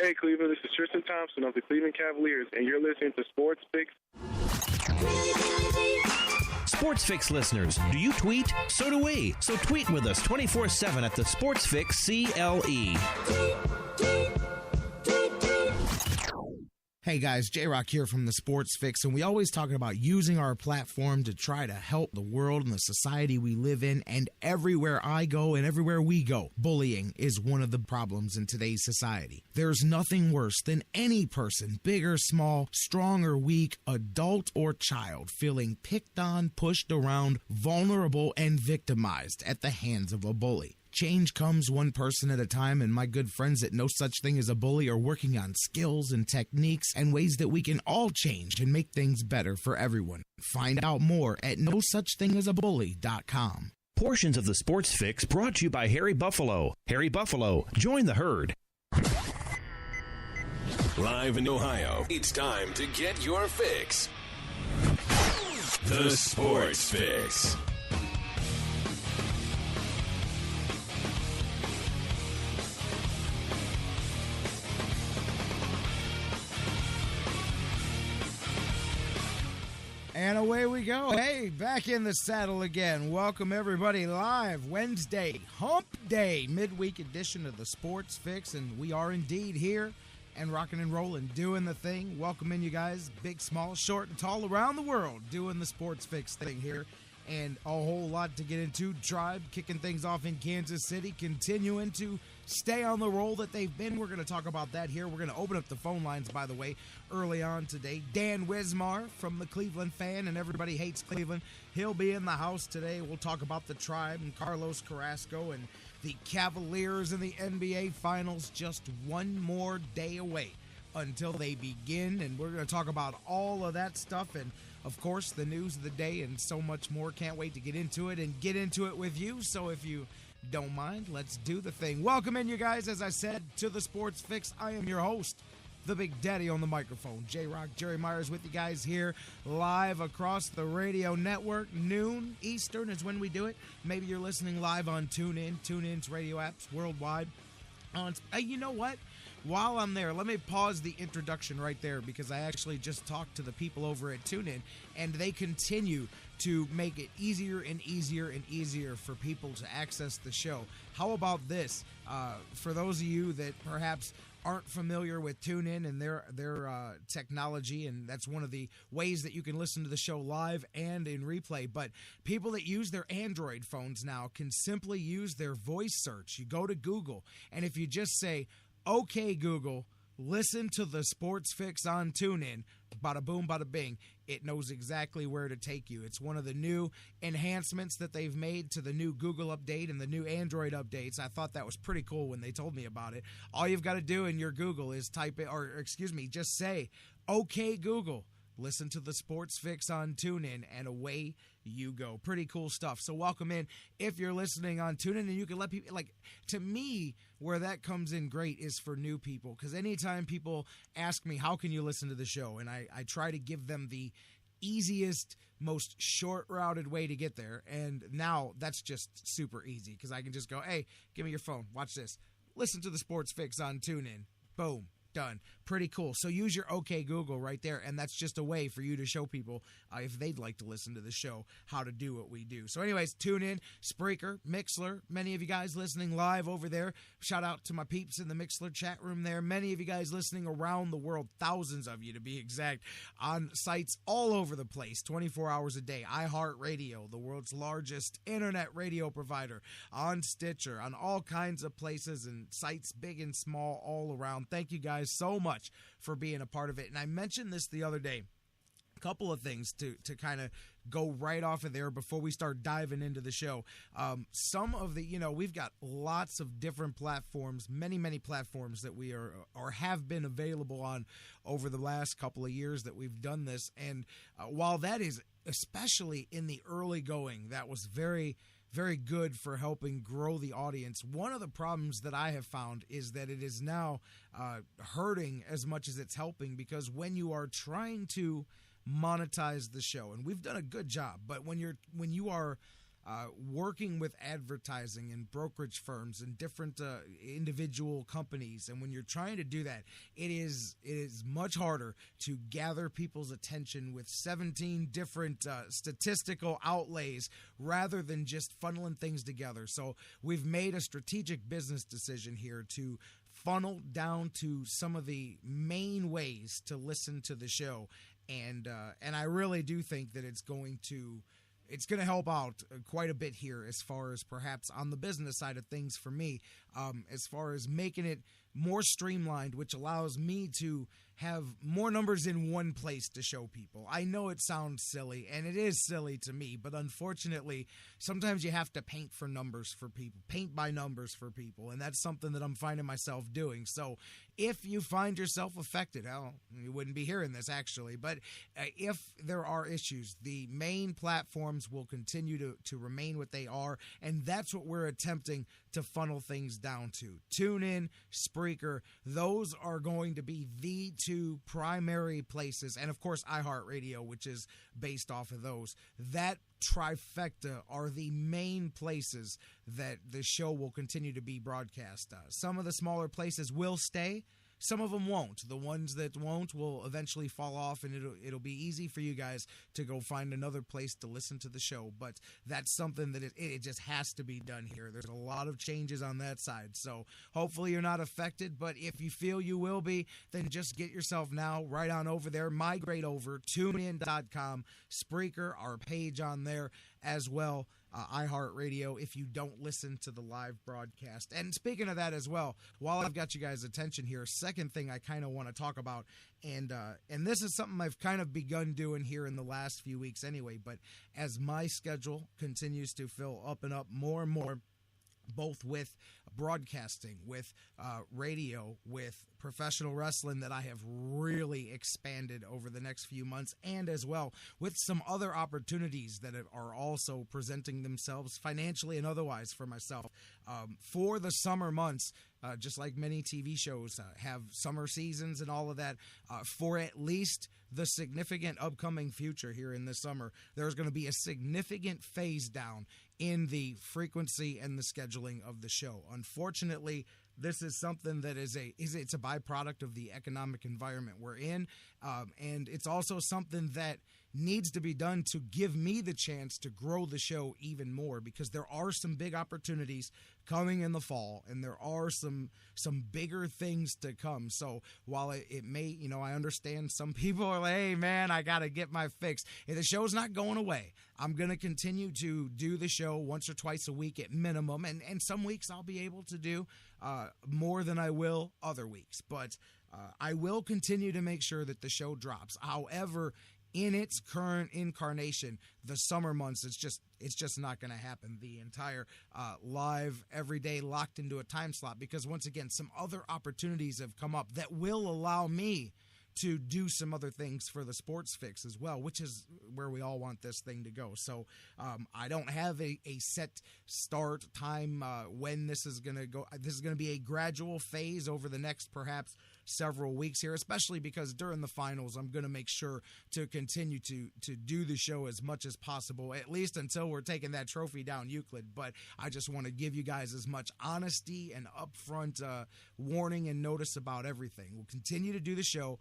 Hey, Cleveland, this is Tristan Thompson of the Cleveland Cavaliers, and you're listening to Sports Fix. Sports Fix listeners, do you tweet? So do we. So tweet with us 24/7 at the Sports Fix CLE. Hey guys, J-Rocc here from the Sports Fix, and we always talking about using our platform to try to help the world and the society we live in, and everywhere I go and everywhere we go, bullying is one of the problems in today's society. There's nothing worse than any person, big or small, strong or weak, adult or child, feeling picked on, pushed around, vulnerable, and victimized at the hands of a bully. Change comes one person at a time, and my good friends at No Such Thing as a Bully are working on skills and techniques and ways that we can all change and make things better for everyone. Find out more at nosuchthingasabully.com. Portions of the Sports Fix brought to you by Harry Buffalo. Harry Buffalo, join the herd. Live in Ohio, it's time to get your fix. The Sports Fix. And away we go. Hey, back in the saddle again. Welcome everybody live Wednesday, Hump Day, midweek edition of the Sports Fix. And we are indeed here and rocking and rolling, doing the thing. Welcoming you guys, big, small, short, and tall around the world, doing the Sports Fix thing here. And a whole lot to get into. Tribe kicking things off in Kansas City, continuing to stay on the roll that they've been. We're going to talk about that here. We're going to open up the phone lines, by the way, early on today. Dan Wismar from the Cleveland Fan and Everybody Hates Cleveland. He'll be in the house today. We'll talk about the Tribe and Carlos Carrasco and the Cavaliers in the NBA Finals. Just one more day away until they begin, and we're going to talk about all of that stuff and, of course, the news of the day and so much more. Can't wait to get into it and get into it with you. So if you don't mind, let's do the thing. Welcome in, you guys, as I said, to the Sports Fix. I am your host, the Big Daddy on the microphone. J-Rocc, Jerry Myers with you guys here live across the radio network. Noon Eastern is when we do it. Maybe you're listening live on TuneIn, TuneIn's radio apps worldwide. Hey, you know what? While I'm there, let me pause the introduction right there because I actually just talked to the people over at TuneIn, and they continue to make it easier and easier and easier for people to access the show. How about this? For those of you that perhaps aren't familiar with TuneIn and their technology, and that's one of the ways that you can listen to the show live and in replay, but people that use their Android phones now can simply use their voice search. You go to Google, and if you just say, "Okay, Google, listen to the Sports Fix on TuneIn," bada boom, bada bing, it knows exactly where to take you. It's one of the new enhancements that they've made to the new Google update and the new Android updates. I thought that was pretty cool when they told me about it. All you've got to do in your Google is type it, just say, "Okay, Google, listen to the Sports Fix on TuneIn," and away you go. Pretty cool stuff. So welcome in if you're listening on TuneIn, and you can let people, to me, where that comes in great is for new people, because anytime people ask me, how can you listen to the show? And I try to give them the easiest, most short-routed way to get there, and now that's just super easy, because I can just go, hey, give me your phone, watch this, listen to the Sports Fix on TuneIn, boom. Done. Pretty cool. So use your OK Google right there, and that's just a way for you to show people, if they'd like to listen to the show, how to do what we do. So anyways, tune in, Spreaker, Mixler, many of you guys listening live over there. Shout out to my peeps in the Mixler chat room there. Many of you guys listening around the world, thousands of you to be exact, on sites all over the place, 24 hours a day. iHeartRadio, the world's largest internet radio provider, on Stitcher, on all kinds of places and sites, big and small, all around. Thank you guys so much for being a part of it. And I mentioned this the other day. A couple of things to kind of go right off of there before we start diving into the show. Some of the, we've got lots of different platforms, many platforms that we are or have been available on over the last couple of years that we've done this. And while that is, especially in the early going, that was very good for helping grow the audience. One of the problems that I have found is that it is now hurting as much as it's helping, because when you are trying to monetize the show, and we've done a good job, but when you are working with advertising and brokerage firms and different individual companies. And when you're trying to do that, it is much harder to gather people's attention with 17 different statistical outlays rather than just funneling things together. So we've made a strategic business decision here to funnel down to some of the main ways to listen to the show. And I really do think that it's going to help out quite a bit here as far as perhaps on the business side of things for me, as far as making it more streamlined, which allows me to have more numbers in one place to show people. I know it sounds silly, and it is silly to me, but unfortunately, sometimes you have to paint for numbers for people, paint by numbers for people, and that's something that I'm finding myself doing. So if you find yourself affected, well, you wouldn't be hearing this actually, but if there are issues, the main platforms will continue to remain what they are, and that's what we're attempting to funnel things down to. TuneIn, Spreaker, those are going to be the two primary places, and of course iHeartRadio, which is based off of those. That trifecta are the main places that the show will continue to be broadcast. Some of the smaller places will stay. Some of them won't. The ones that won't will eventually fall off, and it'll be easy for you guys to go find another place to listen to the show. But that's something that it just has to be done here. There's a lot of changes on that side. So hopefully you're not affected, but if you feel you will be, then just get yourself now right on over there. Migrate over, tunein.com, Spreaker, our page on there as well. iHeartRadio if you don't listen to the live broadcast. And speaking of that as well, while I've got you guys' attention here, second thing I kind of want to talk about, and this is something I've kind of begun doing here in the last few weeks anyway, but as my schedule continues to fill up and up more and more, both with broadcasting, with radio, with professional wrestling that I have really expanded over the next few months, and as well with some other opportunities that are also presenting themselves financially and otherwise for myself. For the summer months, just like many TV shows have summer seasons and all of that, for at least the significant upcoming future here in the summer, there's going to be a significant phase down in the frequency and the scheduling of the show. Unfortunately, this is something that it's a byproduct of the economic environment we're in, and it's also something that needs to be done to give me the chance to grow the show even more, because there are some big opportunities coming in the fall, and there are some bigger things to come. So while it may, I understand some people are like, hey man, I got to get my fix. Hey, the show's not going away. I'm going to continue to do the show once or twice a week at minimum, and some weeks I'll be able to do more than I will other weeks. But I will continue to make sure that the show drops. However, in its current incarnation, the summer months, it's just not going to happen. The entire live, every day, locked into a time slot, because once again, some other opportunities have come up that will allow me to do some other things for the Sports Fix as well, which is where we all want this thing to go. So I don't have a set start time when this is going to go. This is going to be a gradual phase over the next perhaps several weeks here, especially because during the finals, I'm going to make sure to continue to do the show as much as possible, at least until we're taking that trophy down Euclid. But I just want to give you guys as much honesty and upfront warning and notice about everything. We'll continue to do the show.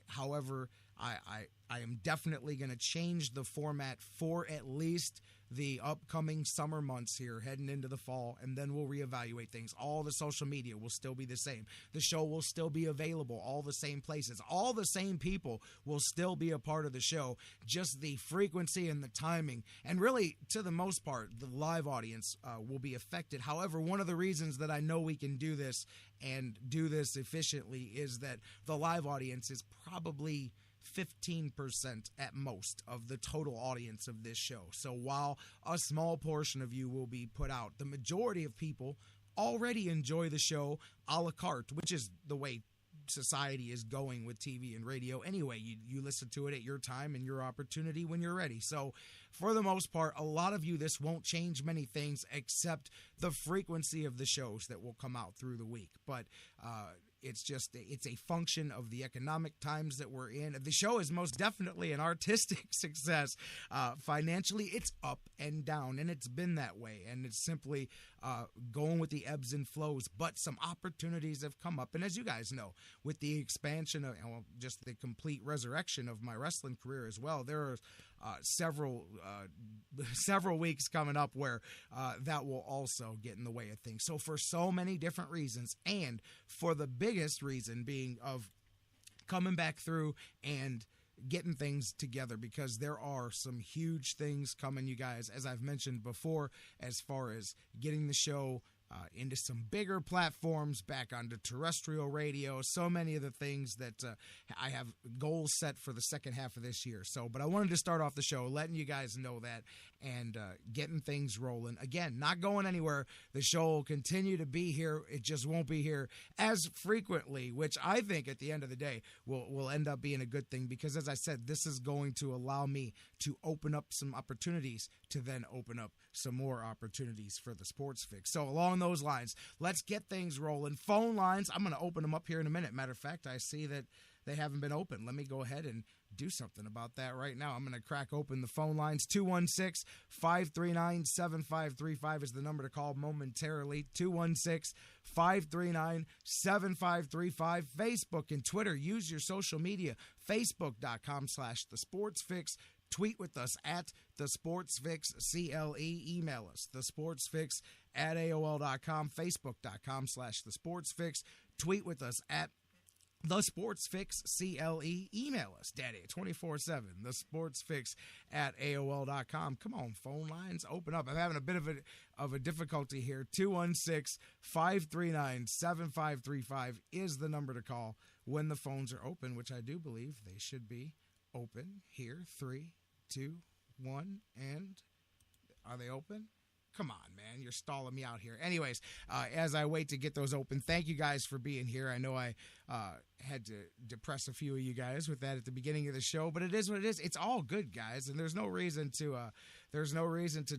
However, I am definitely going to change the format for at least the upcoming summer months here, heading into the fall, and then we'll reevaluate things. All the social media will still be the same. The show will still be available, all the same places. All the same people will still be a part of the show, just the frequency and the timing, and really, to the most part, the live audience will be affected. However, one of the reasons that I know we can do this and do this efficiently is that the live audience is probably 15% at most of the total audience of this show. So while a small portion of you will be put out, the majority of people already enjoy the show a la carte, which is the way society is going with TV and radio anyway. You listen to it at your time and your opportunity when you're ready. So for the most part, a lot of you, this won't change many things except the frequency of the shows that will come out through the week. But it's a function of the economic times that we're in. The show is most definitely an artistic success. Financially, it's up and down, and it's been that way. And it's simply going with the ebbs and flows. But some opportunities have come up. And as you guys know, with the expansion of just the complete resurrection of my wrestling career as well, there are several weeks coming up where that will also get in the way of things. So for so many different reasons, and for the biggest reason being of coming back through and getting things together, because there are some huge things coming, you guys, as I've mentioned before, as far as getting the show into some bigger platforms, back onto terrestrial radio, so many of the things that I have goals set for the second half of this year. But I wanted to start off the show letting you guys know that and getting things rolling. Again, not going anywhere. The show will continue to be here. It just won't be here as frequently, which I think at the end of the day will end up being a good thing, because as I said, this is going to allow me to open up some opportunities to then open up some more opportunities for the Sports Fix. So along those lines, let's get things rolling. Phone lines, I'm going to open them up here in a minute. Matter of fact, I see that they haven't been open. Let me go ahead and do something about that right now. I'm going to crack open the phone lines. 216-539-7535 is the number to call momentarily. 216-539-7535. Facebook and Twitter. Use your social media. Facebook.com/The Sports Fix. Tweet with us at The Sports Fix CLE. Email us, thesportsfix@AOL.com. Facebook.com/The Sports Fix. Tweet with us at The Sports Fix CLE. Email us, Daddy, 24/7. The Sports Fix @AOL.com. Come on, phone lines, open up. I'm having a bit of a difficulty here. 216-539-7535 is the number to call when the phones are open, which I do believe they should be open here. 3, 2, 1, and are they open? Come on, man. You're stalling me out here. Anyways, as I wait to get those open, thank you guys for being here. I know I had to depress a few of you guys with that at the beginning of the show, but it is what it is. It's all good, guys, and there's no reason to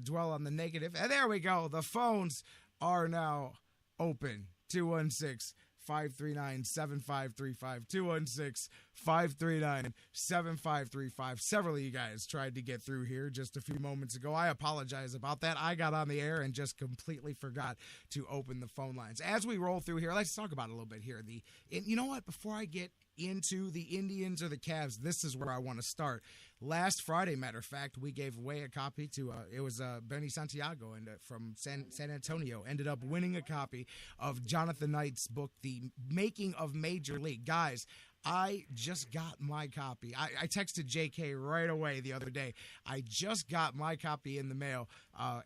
dwell on the negative. And there we go. The phones are now open. 216-539-7535. 216-539-7535. Several of you guys tried to get through here just a few moments ago. I apologize about that. I got on the air and just completely forgot to open the phone lines. As we roll through here, let's talk about it a little bit here. You know what? Before I get into the Indians or the Cavs, this is where I want to start. Last Friday, matter of fact, we gave away a copy to it was Benny Santiago from San Antonio ended up winning a copy of Jonathan Knight's book, The Making of Major League. Guys, I just got my copy. I texted JK right away the other day. I just got my copy in the mail,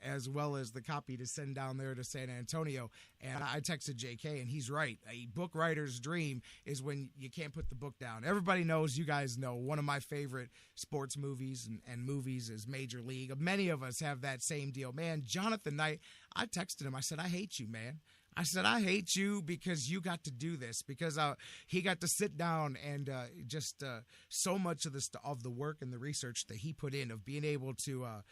as well as the copy to send down there to San Antonio. And I texted JK, and he's right. A book writer's dream is when you can't put the book down. Everybody knows, you guys know, one of my favorite sports movies and movies is Major League. Many of us have that same deal. Man, Jonathan Knight, I texted him. I said, I hate you, man. I said, I hate you because you got to do this, because he got to sit down and just so much of the work and the research that he put in, of being able to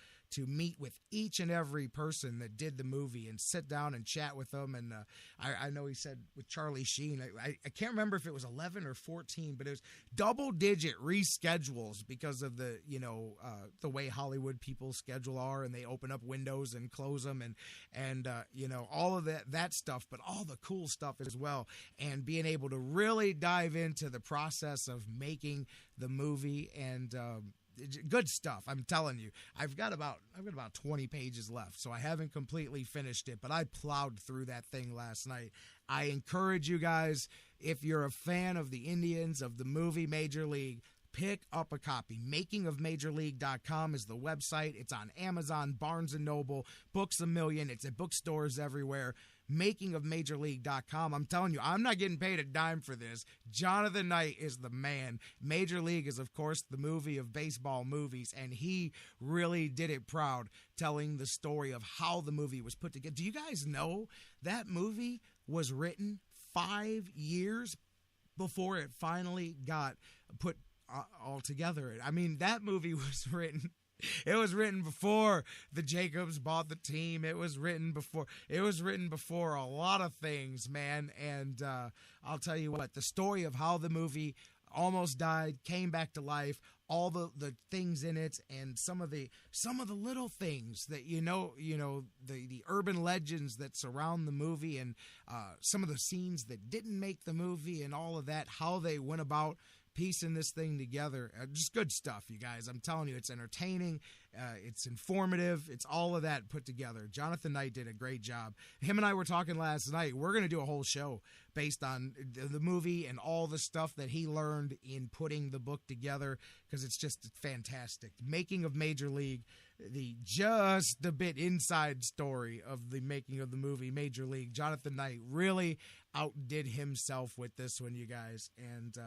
meet with each and every person that did the movie and sit down and chat with them. And I know he said with Charlie Sheen, I can't remember if it was 11 or 14, but it was double-digit reschedules because of the way Hollywood people's schedule are, and they open up windows and close them, and all of that stuff, but all the cool stuff as well, and being able to really dive into the process of making the movie and good stuff. I'm telling you, I've got about 20 pages left, so I haven't completely finished it, but I plowed through that thing last night. I encourage you guys, if you're a fan of the Indians, of the movie Major League, pick up a copy. MakingofMajorLeague.com is the website. It's on Amazon, Barnes & Noble, Books A Million. It's at bookstores everywhere. MakingofMajorLeague.com. I'm telling you, I'm not getting paid a dime for this. Jonathan Knight is the man. Major League is, of course, the movie of baseball movies, and he really did it proud, telling the story of how the movie was put together. Do you guys know that movie was written 5 years before it finally got put all together? I mean, that movie was written It was written before the Jacobs bought the team. It was written before a lot of things, man. And I'll tell you what, the story of how the movie almost died, came back to life, all the things in it, and some of the little things that the urban legends that surround the movie, and some of the scenes that didn't make the movie, and all of that, how they went about piecing this thing together. Just good stuff, you guys. I'm telling you, it's entertaining, it's informative, it's all of that put together. Jonathan Knight did a great job. Him and I were talking last night. We're going to do a whole show based on the movie and all the stuff that he learned in putting the book together, because it's just fantastic. Making of Major League, just a bit inside story of the making of the movie Major League. Jonathan Knight really outdid himself with this one, you guys. And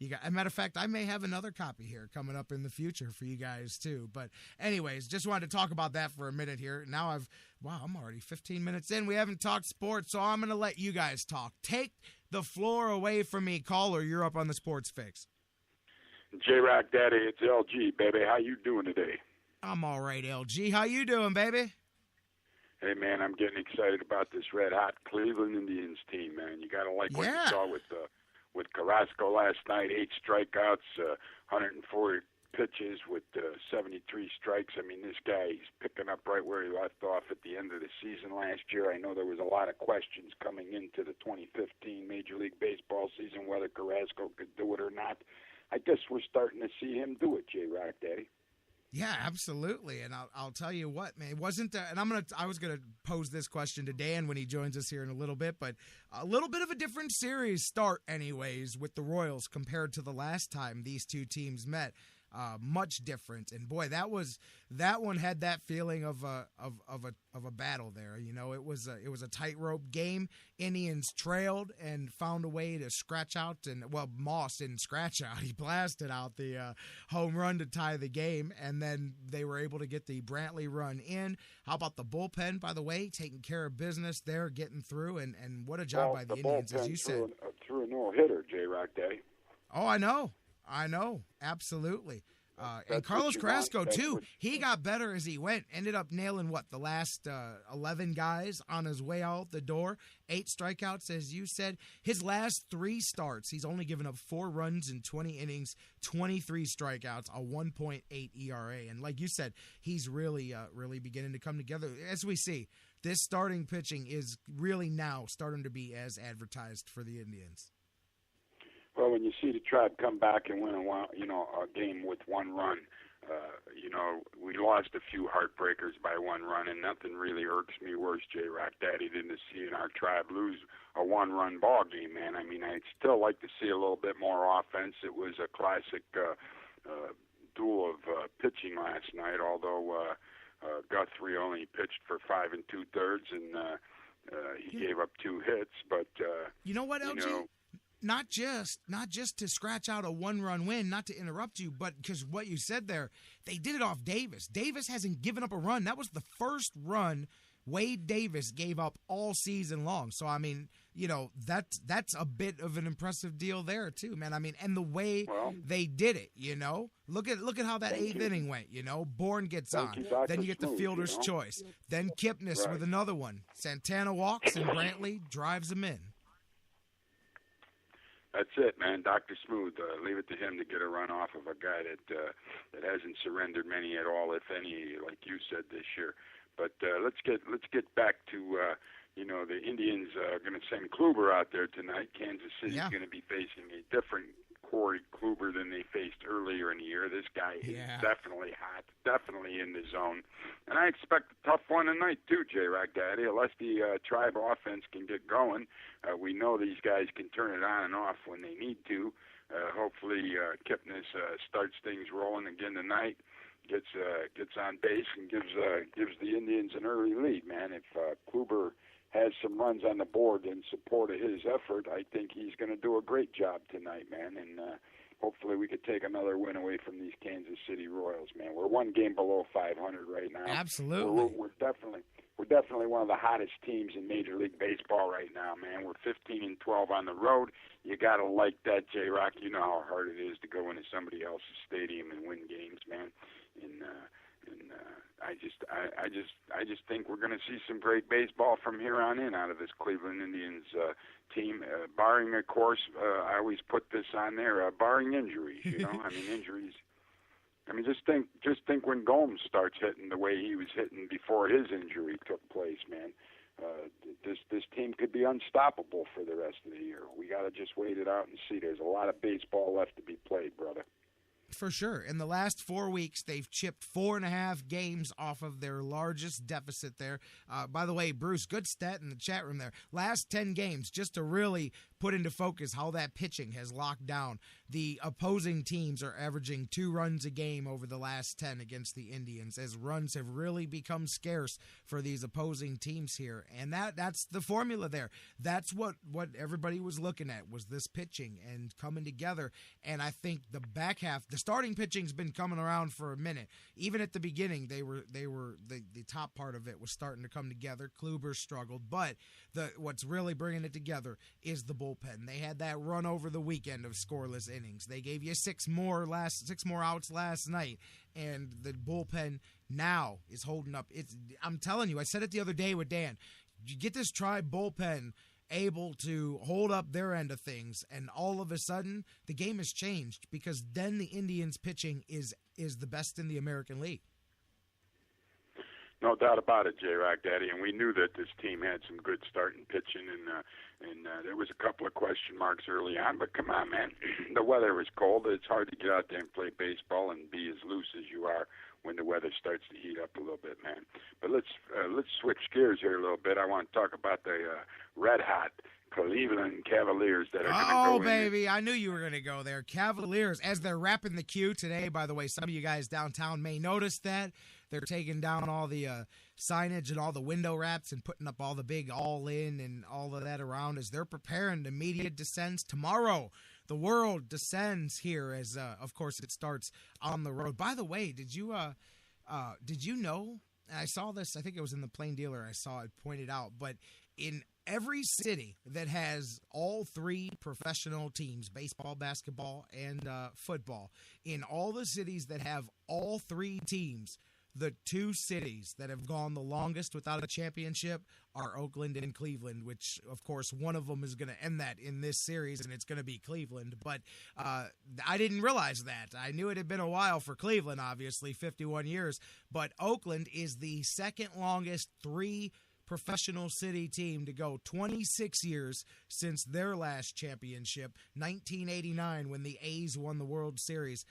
as a matter of fact, I may have another copy here coming up in the future for you guys too. But anyways, just wanted to talk about that for a minute here. Now I'm already 15 minutes in. We haven't talked sports, so I'm going to let you guys talk. Take the floor away from me. Caller, you're up on the Sports Fix. J-Rocc, Daddy, it's LG, baby. How you doing today? I'm all right, LG. How you doing, baby? Hey, man, I'm getting excited about this red-hot Cleveland Indians team, man. You got to like what you saw with Carrasco last night, 8 strikeouts, 140 pitches with 73 strikes. I mean, this guy, he's picking up right where he left off at the end of the season last year. I know there was a lot of questions coming into the 2015 Major League Baseball season whether Carrasco could do it or not. I guess we're starting to see him do it, J-Rocc, Daddy. Yeah, absolutely. And I'll tell you what, man, it wasn't, and I was going to pose this question to Dan when he joins us here in a little bit, but a little bit of a different series start anyways with the Royals compared to the last time these two teams met. Much different, and boy, that one had that feeling of a battle there. You know, it was a tightrope game. Indians trailed and found a way to scratch out, Moss didn't scratch out. He blasted out the home run to tie the game, and then they were able to get the Brantley run in. How about the bullpen, by the way, taking care of business there, getting through, and what a job by the Indians, as you said. Threw a no-hitter, J-Rocc, Daddy. Oh, I know, absolutely. And Carlos Carrasco, too, he got better as he went. Ended up nailing, the last 11 guys on his way out the door. 8 strikeouts, as you said. His last 3 starts, he's only given up 4 runs in 20 innings, 23 strikeouts, a 1.8 ERA. And like you said, he's really beginning to come together. As we see, this starting pitching is really now starting to be as advertised for the Indians. Well, when you see the Tribe come back and win a game with 1 run, we lost a few heartbreakers by 1 run, and nothing really irks me worse, J-Rocc, Daddy, than to see our Tribe lose a 1-run ball game, man. I mean, I'd still like to see a little bit more offense. It was a classic duel of pitching last night, although Guthrie only pitched for 5 2/3, and he gave up 2 hits. But you know what, LG? Not just to scratch out a 1-run win, not to interrupt you, but because what you said there, they did it off Davis. Davis hasn't given up a run. That was the first run Wade Davis gave up all season long. So, I mean, that's a bit of an impressive deal there too, man. I mean, and the way they did it, look at how that 8th inning went. Bourne gets on, then you get the fielder's choice, then Kipnis with another one. Santana walks and Brantley drives him in. That's it, man. Dr. Smooth. Leave it to him to get a run off of a guy that hasn't surrendered many at all, if any, like you said this year. But let's get back to the Indians are going to send Kluber out there tonight. Kansas City's going to be facing a different Corey Kluber than they faced earlier in the year. This guy is definitely hot, definitely in the zone. And I expect a tough one tonight too, J-Rocc, Daddy, unless the Tribe offense can get going. We know these guys can turn it on and off when they need to. Hopefully Kipnis starts things rolling again tonight, gets on base and gives the Indians an early lead, man. If Kluber has some runs on the board in support of his effort, I think he's going to do a great job tonight, man. And hopefully we could take another win away from these Kansas City Royals, man. We're 1 game below 500 right now. Absolutely. We're definitely one of the hottest teams in Major League Baseball right now, man. We're 15-12 on the road. You got to like that, J-Rocc. You know how hard it is to go into somebody else's stadium and win games, man. And And I just think we're going to see some great baseball from here on in out of this Cleveland Indians team, barring, of course, I always put this on there, barring injuries. I mean, injuries. I mean, just think when Gomes starts hitting the way he was hitting before his injury took place, man. This team could be unstoppable for the rest of the year. We got to just wait it out and see. There's a lot of baseball left to be played, brother. For sure. In the last 4 weeks, they've chipped 4.5 games off of their largest deficit there. By the way, Bruce, good stat in the chat room there. Last 10 games, just to really put into focus how that pitching has locked down. The opposing teams are averaging 2 runs a game over the last 10 against the Indians, as runs have really become scarce for these opposing teams here. And that's the formula there. That's what everybody was looking at, was this pitching and coming together. And I think the back half, the starting pitching's been coming around for a minute. Even at the beginning, the top part of it was starting to come together. Kluber struggled, but what's really bringing it together is the bullpen. They had that run over the weekend of scoreless innings. They gave you 6 more outs last night, and the bullpen now is holding up. I'm telling you, I said it the other day with Dan. You get this Tribe bullpen able to hold up their end of things, and all of a sudden the game has changed, because then the Indians pitching is the best in the American League. No doubt about it, J-Rocc, Daddy, and we knew that this team had some good starting pitching, and there was a couple of question marks early on, but come on, man. The weather was cold. It's hard to get out there and play baseball and be as loose as you are when the weather starts to heat up a little bit, man. But let's switch gears here a little bit. I want to talk about the red-hot Cleveland Cavaliers that are going to go in. Oh, baby, I knew you were going to go there. Cavaliers, as they're wrapping the queue today, by the way, some of you guys downtown may notice that. They're taking down all the signage and all the window wraps and putting up all the big all-in and all of that around as they're preparing. The media descends tomorrow. The world descends here as, of course, it starts on the road. By the way, did you know, and I saw this, I think it was in the Plain Dealer, I saw it pointed out, but in every city that has all 3 professional teams, baseball, basketball, and football, in all the cities that have all 3 teams, the 2 cities that have gone the longest without a championship are Oakland and Cleveland, which, of course, one of them is going to end that in this series, and it's going to be Cleveland. But I didn't realize that. I knew it had been a while for Cleveland, obviously, 51 years. But Oakland is the second longest 3 professional city team to go, 26 years since their last championship, 1989, when the A's won the World Series.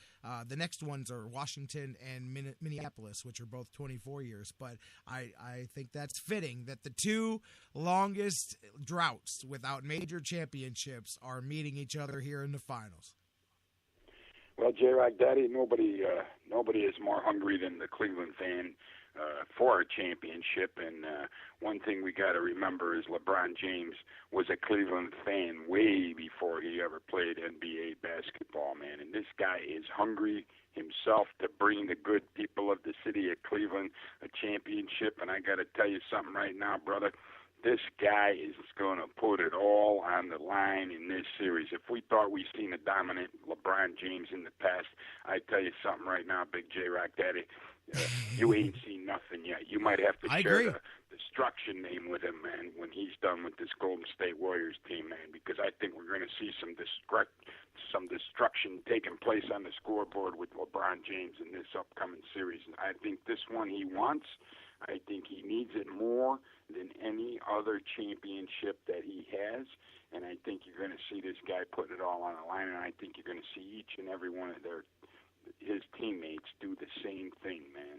The next ones are Washington and Minneapolis, which are both 24 years. But I think that's fitting that the 2 longest droughts without major championships are meeting each other here in the finals. Well, J-Rocc, Daddy, nobody is more hungry than the Cleveland fan for a championship, and one thing we got to remember is LeBron James was a Cleveland fan way before he ever played NBA basketball, man, and this guy is hungry himself to bring the good people of the city of Cleveland a championship, and I got to tell you something right now, brother. This guy is going to put it all on the line in this series. If we thought we've seen a dominant LeBron James in the past, I tell you something right now, Big J-Rocc Daddy, you ain't seen nothing yet. You might have to share the destruction name with him, man, when he's done with this Golden State Warriors team, man, because I think we're going to see some destruction taking place on the scoreboard with LeBron James in this upcoming series. And I think this one he wants. I think he needs it more than any other championship that he has, and I think you're going to see this guy putting it all on the line, and I think you're going to see each and every one of his teammates do the same thing, man.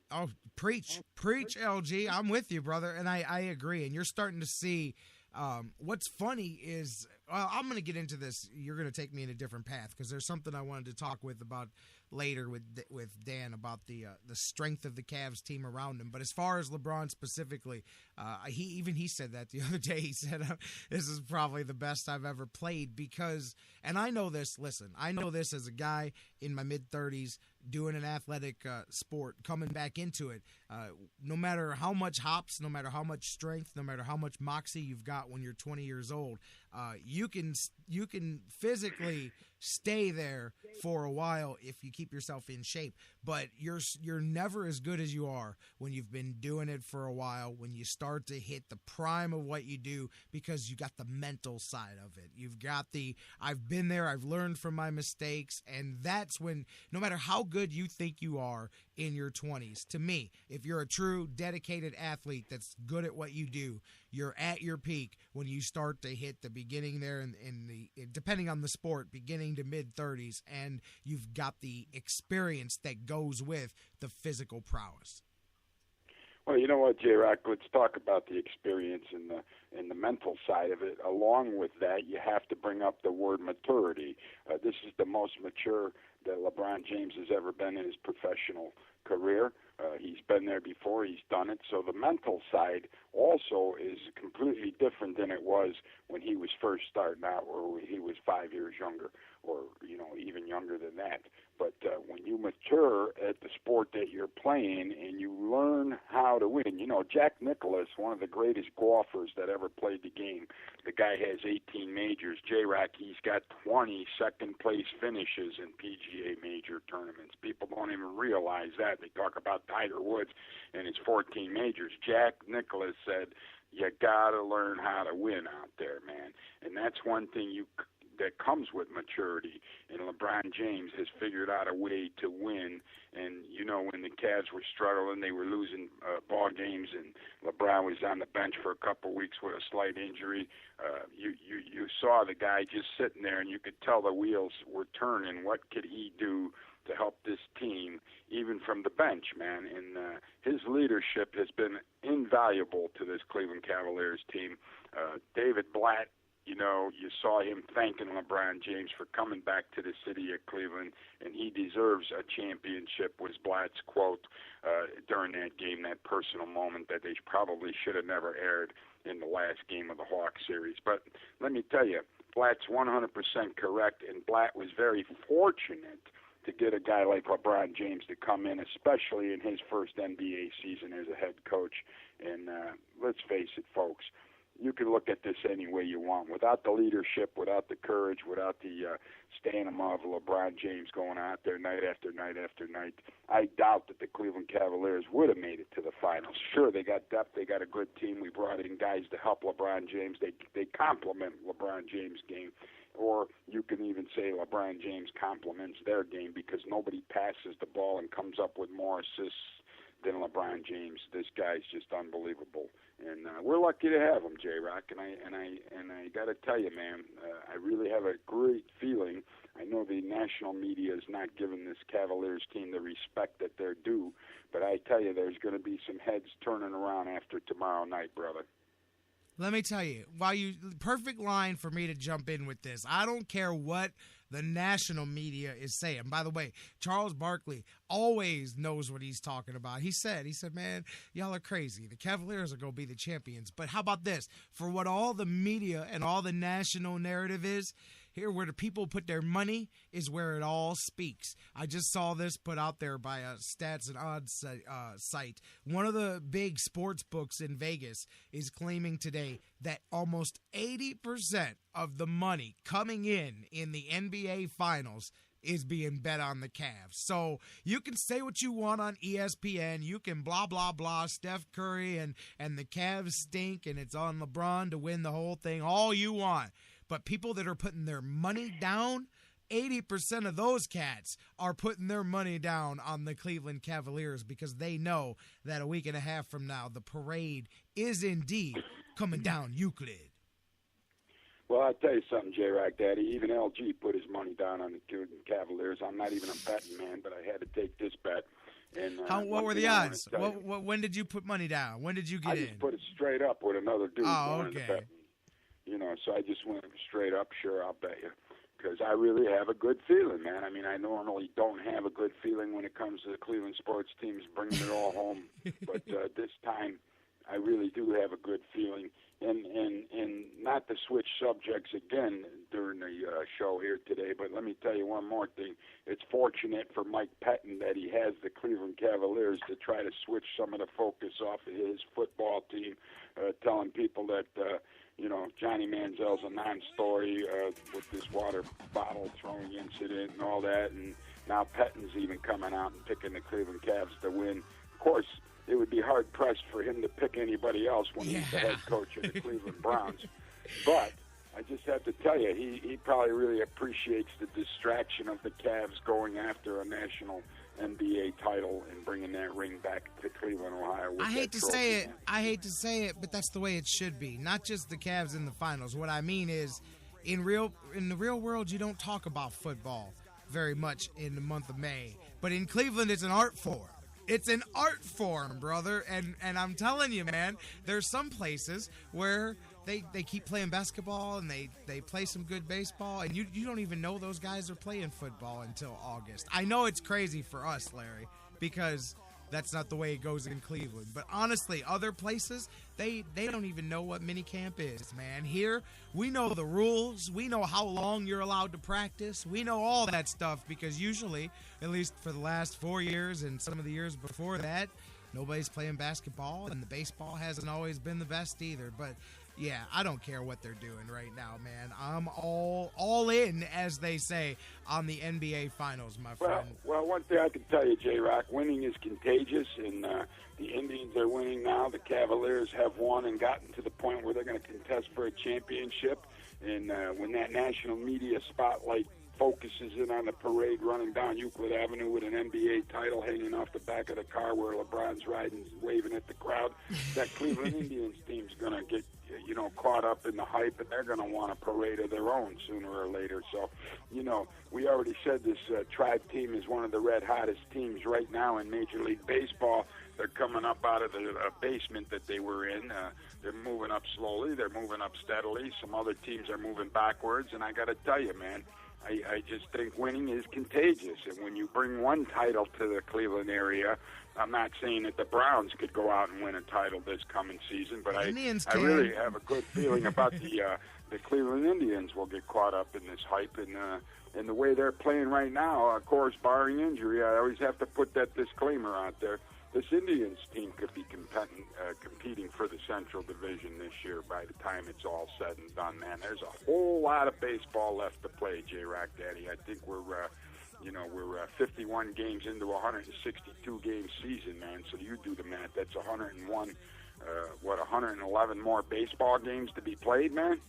Oh, preach, LG. I'm with you, brother, and I agree, and you're starting to see what's funny is, I'm going to get into this. You're going to take me in a different path because there's something I wanted to talk about later with Dan about the strength of the Cavs team around him. But as far as LeBron specifically, he said that the other day. He said, this is probably the best I've ever played because, and I know this, listen, I know this as a guy in my mid-30s doing an athletic sport, coming back into it. no matter how much hops, no matter how much strength, no matter how much moxie you've got when you're 20 years old, you can physically stay there for a while if you keep yourself in shape. But you're never as good as you are when you've been doing it for a while, when you start to hit the prime of what you do, because you got the mental side of it. You've got I've been there, I've learned from my mistakes, and that's when, no matter how good you think you are in your 20s, to me, if you're a true dedicated athlete that's good at what you do, you're at your peak when you start to hit the beginning there in the, depending on the sport, beginning to mid-30s, and you've got the experience that goes with the physical prowess. Well, you know what, J-Rocc, let's talk about the experience and the mental side of it. Along with that, you have to bring up the word maturity. This is the most mature that LeBron James has ever been in his professional career. He's been there before. He's done it. So the mental side also is completely different than it was when he was first starting out, or when he was 5 years younger, or even younger than that. But when you mature at the sport that you're playing and you learn how to win, Jack Nicklaus, one of the greatest golfers that ever played the game, the guy has 18 majors. J-Rocc, he's got 20 second-place finishes in PGA major tournaments. People don't even realize that. They talk about Tiger Woods and his 14 majors. Jack Nicklaus said, you got to learn how to win out there, man. And that's one thing that comes with maturity. And LeBron James has figured out a way to win. And, when the Cavs were struggling, they were losing ball games, and LeBron was on the bench for a couple weeks with a slight injury. You saw the guy just sitting there, and you could tell the wheels were turning. What could he do to help this team, even from the bench, man? And his leadership has been invaluable to this Cleveland Cavaliers team. David Blatt, you saw him thanking LeBron James for coming back to the city of Cleveland, and he deserves a championship, was Blatt's quote during that game, that personal moment that they probably should have never aired in the last game of the Hawks series. But let me tell you, Blatt's 100% correct, and Blatt was very fortunate to get a guy like LeBron James to come in, especially in his first NBA season as a head coach. And let's face it, folks, you can look at this any way you want. Without the leadership, without the courage, without the stamina of LeBron James going out there night after night after night, I doubt that the Cleveland Cavaliers would have made it to the finals. Sure, they got depth. They got a good team. We brought in guys to help LeBron James. They complement LeBron James' game. Or you can even say LeBron James complements their game, because nobody passes the ball and comes up with more assists than LeBron James. This guy's just unbelievable, and we're lucky to have him, J-Rocc. And I got to tell you, man, I really have a great feeling. I know the national media is not giving this Cavaliers team the respect that they're due, but I tell you, there's going to be some heads turning around after tomorrow night, brother. Let me tell you, perfect line for me to jump in with this. I don't care what the national media is saying. By the way, Charles Barkley always knows what he's talking about. He said, man, y'all are crazy. The Cavaliers are going to be the champions. But how about this? For what all the media and all the national narrative is, here where the people put their money is where it all speaks. I just saw this put out there by a Stats and Odds site. One of the big sports books in Vegas is claiming today that almost 80% of the money coming in the NBA Finals is being bet on the Cavs. So you can say what you want on ESPN. You can blah, blah, blah, Steph Curry and the Cavs stink and it's on LeBron to win the whole thing, all you want. But people that are putting their money down, 80% of those cats are putting their money down on the Cleveland Cavaliers, because they know that a week and a half from now, the parade is indeed coming down Euclid. Well, I'll tell you something, J-Rocc, Daddy. Even LG put his money down on the Cleveland Cavaliers. I'm not even a betting man, but I had to take this bet. And what were the odds? When did you put money down? When did you get in? I just put it straight up with another dude wanting to bet me. So I just went straight up. Sure, I'll bet you, because I really have a good feeling, man. I mean, I normally don't have a good feeling when it comes to the Cleveland sports teams bringing it all home, but this time I really do have a good feeling. and not to switch subjects again during the show here today, but let me tell you one more thing. It's fortunate for Mike Pettin that he has the Cleveland Cavaliers to try to switch some of the focus off of his football team, telling people that, Johnny Manziel's a non-story with this water bottle throwing incident and all that, and now Pettin's even coming out and picking the Cleveland Cavs to win. Of course, it would be hard-pressed for him to pick anybody else when he's the head coach of the Cleveland Browns. But I just have to tell you, he probably really appreciates the distraction of the Cavs going after a national NBA title and bringing that ring back to Cleveland, Ohio. I hate to say it, but that's the way it should be. Not just the Cavs in the finals. What I mean is, in the real world, you don't talk about football very much in the month of May. But in Cleveland, it's an art form. It's an art form, brother. And I'm telling you, man, there's some places where they keep playing basketball and they play some good baseball, and you don't even know those guys are playing football until August. I know it's crazy for us, Larry, because that's not the way it goes in Cleveland. But honestly, other places, they don't even know what minicamp is, man. Here, we know the rules. We know how long you're allowed to practice. We know all that stuff because usually, at least for the last 4 years and some of the years before that, nobody's playing basketball, and the baseball hasn't always been the best either. But yeah, I don't care what they're doing right now, man. I'm all in, as they say, on the NBA Finals, my friend. Well, one thing I can tell you, J-Rocc, winning is contagious, and the Indians are winning now. The Cavaliers have won and gotten to the point where they're going to contest for a championship. And when that national media spotlight focuses in on the parade running down Euclid Avenue with an NBA title hanging off the back of the car where LeBron's riding, waving at the crowd, that Cleveland Indians team's going to get caught up in the hype, and they're going to want a parade of their own sooner or later. So, we already said this Tribe team is one of the red hottest teams right now in Major League Baseball. They're coming up out of the basement that they were in. They're moving up slowly. They're moving up steadily. Some other teams are moving backwards, and I got to tell you, man, I just think winning is contagious. And when you bring one title to the Cleveland area, I'm not saying that the Browns could go out and win a title this coming season, but I really have a good feeling about the Cleveland Indians will get caught up in this hype. And the way they're playing right now, of course, barring injury, I always have to put that disclaimer out there. This Indians team could be competing for the Central Division this year by the time it's all said and done, man. There's a whole lot of baseball left to play, J-Rocc Daddy. I think we're 51 games into a 162-game season, man. So you do the math. That's 111 more baseball games to be played, man?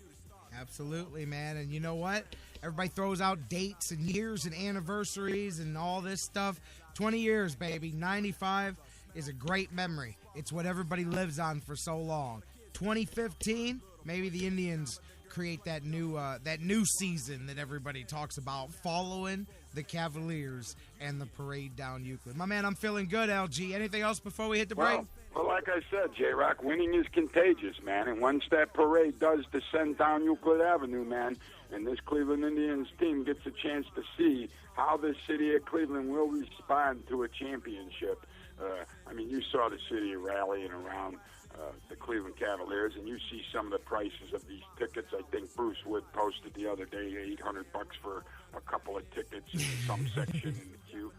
Absolutely, man. And you know what? Everybody throws out dates and years and anniversaries and all this stuff. 20 years, baby. 95 is a great memory. It's what everybody lives on for so long. 2015, maybe the Indians create that new season that everybody talks about, following the Cavaliers and the parade down Euclid. My man, I'm feeling good, LG. Anything else before we hit the break? Well, like I said, J-Rocc, winning is contagious, man. And once that parade does descend down Euclid Avenue, man, and this Cleveland Indians team gets a chance to see how the city of Cleveland will respond to a championship. You saw the city rallying around the Cleveland Cavaliers, and you see some of the prices of these tickets. I think Bruce Wood posted the other day $800 for a couple of tickets in some section in the queue.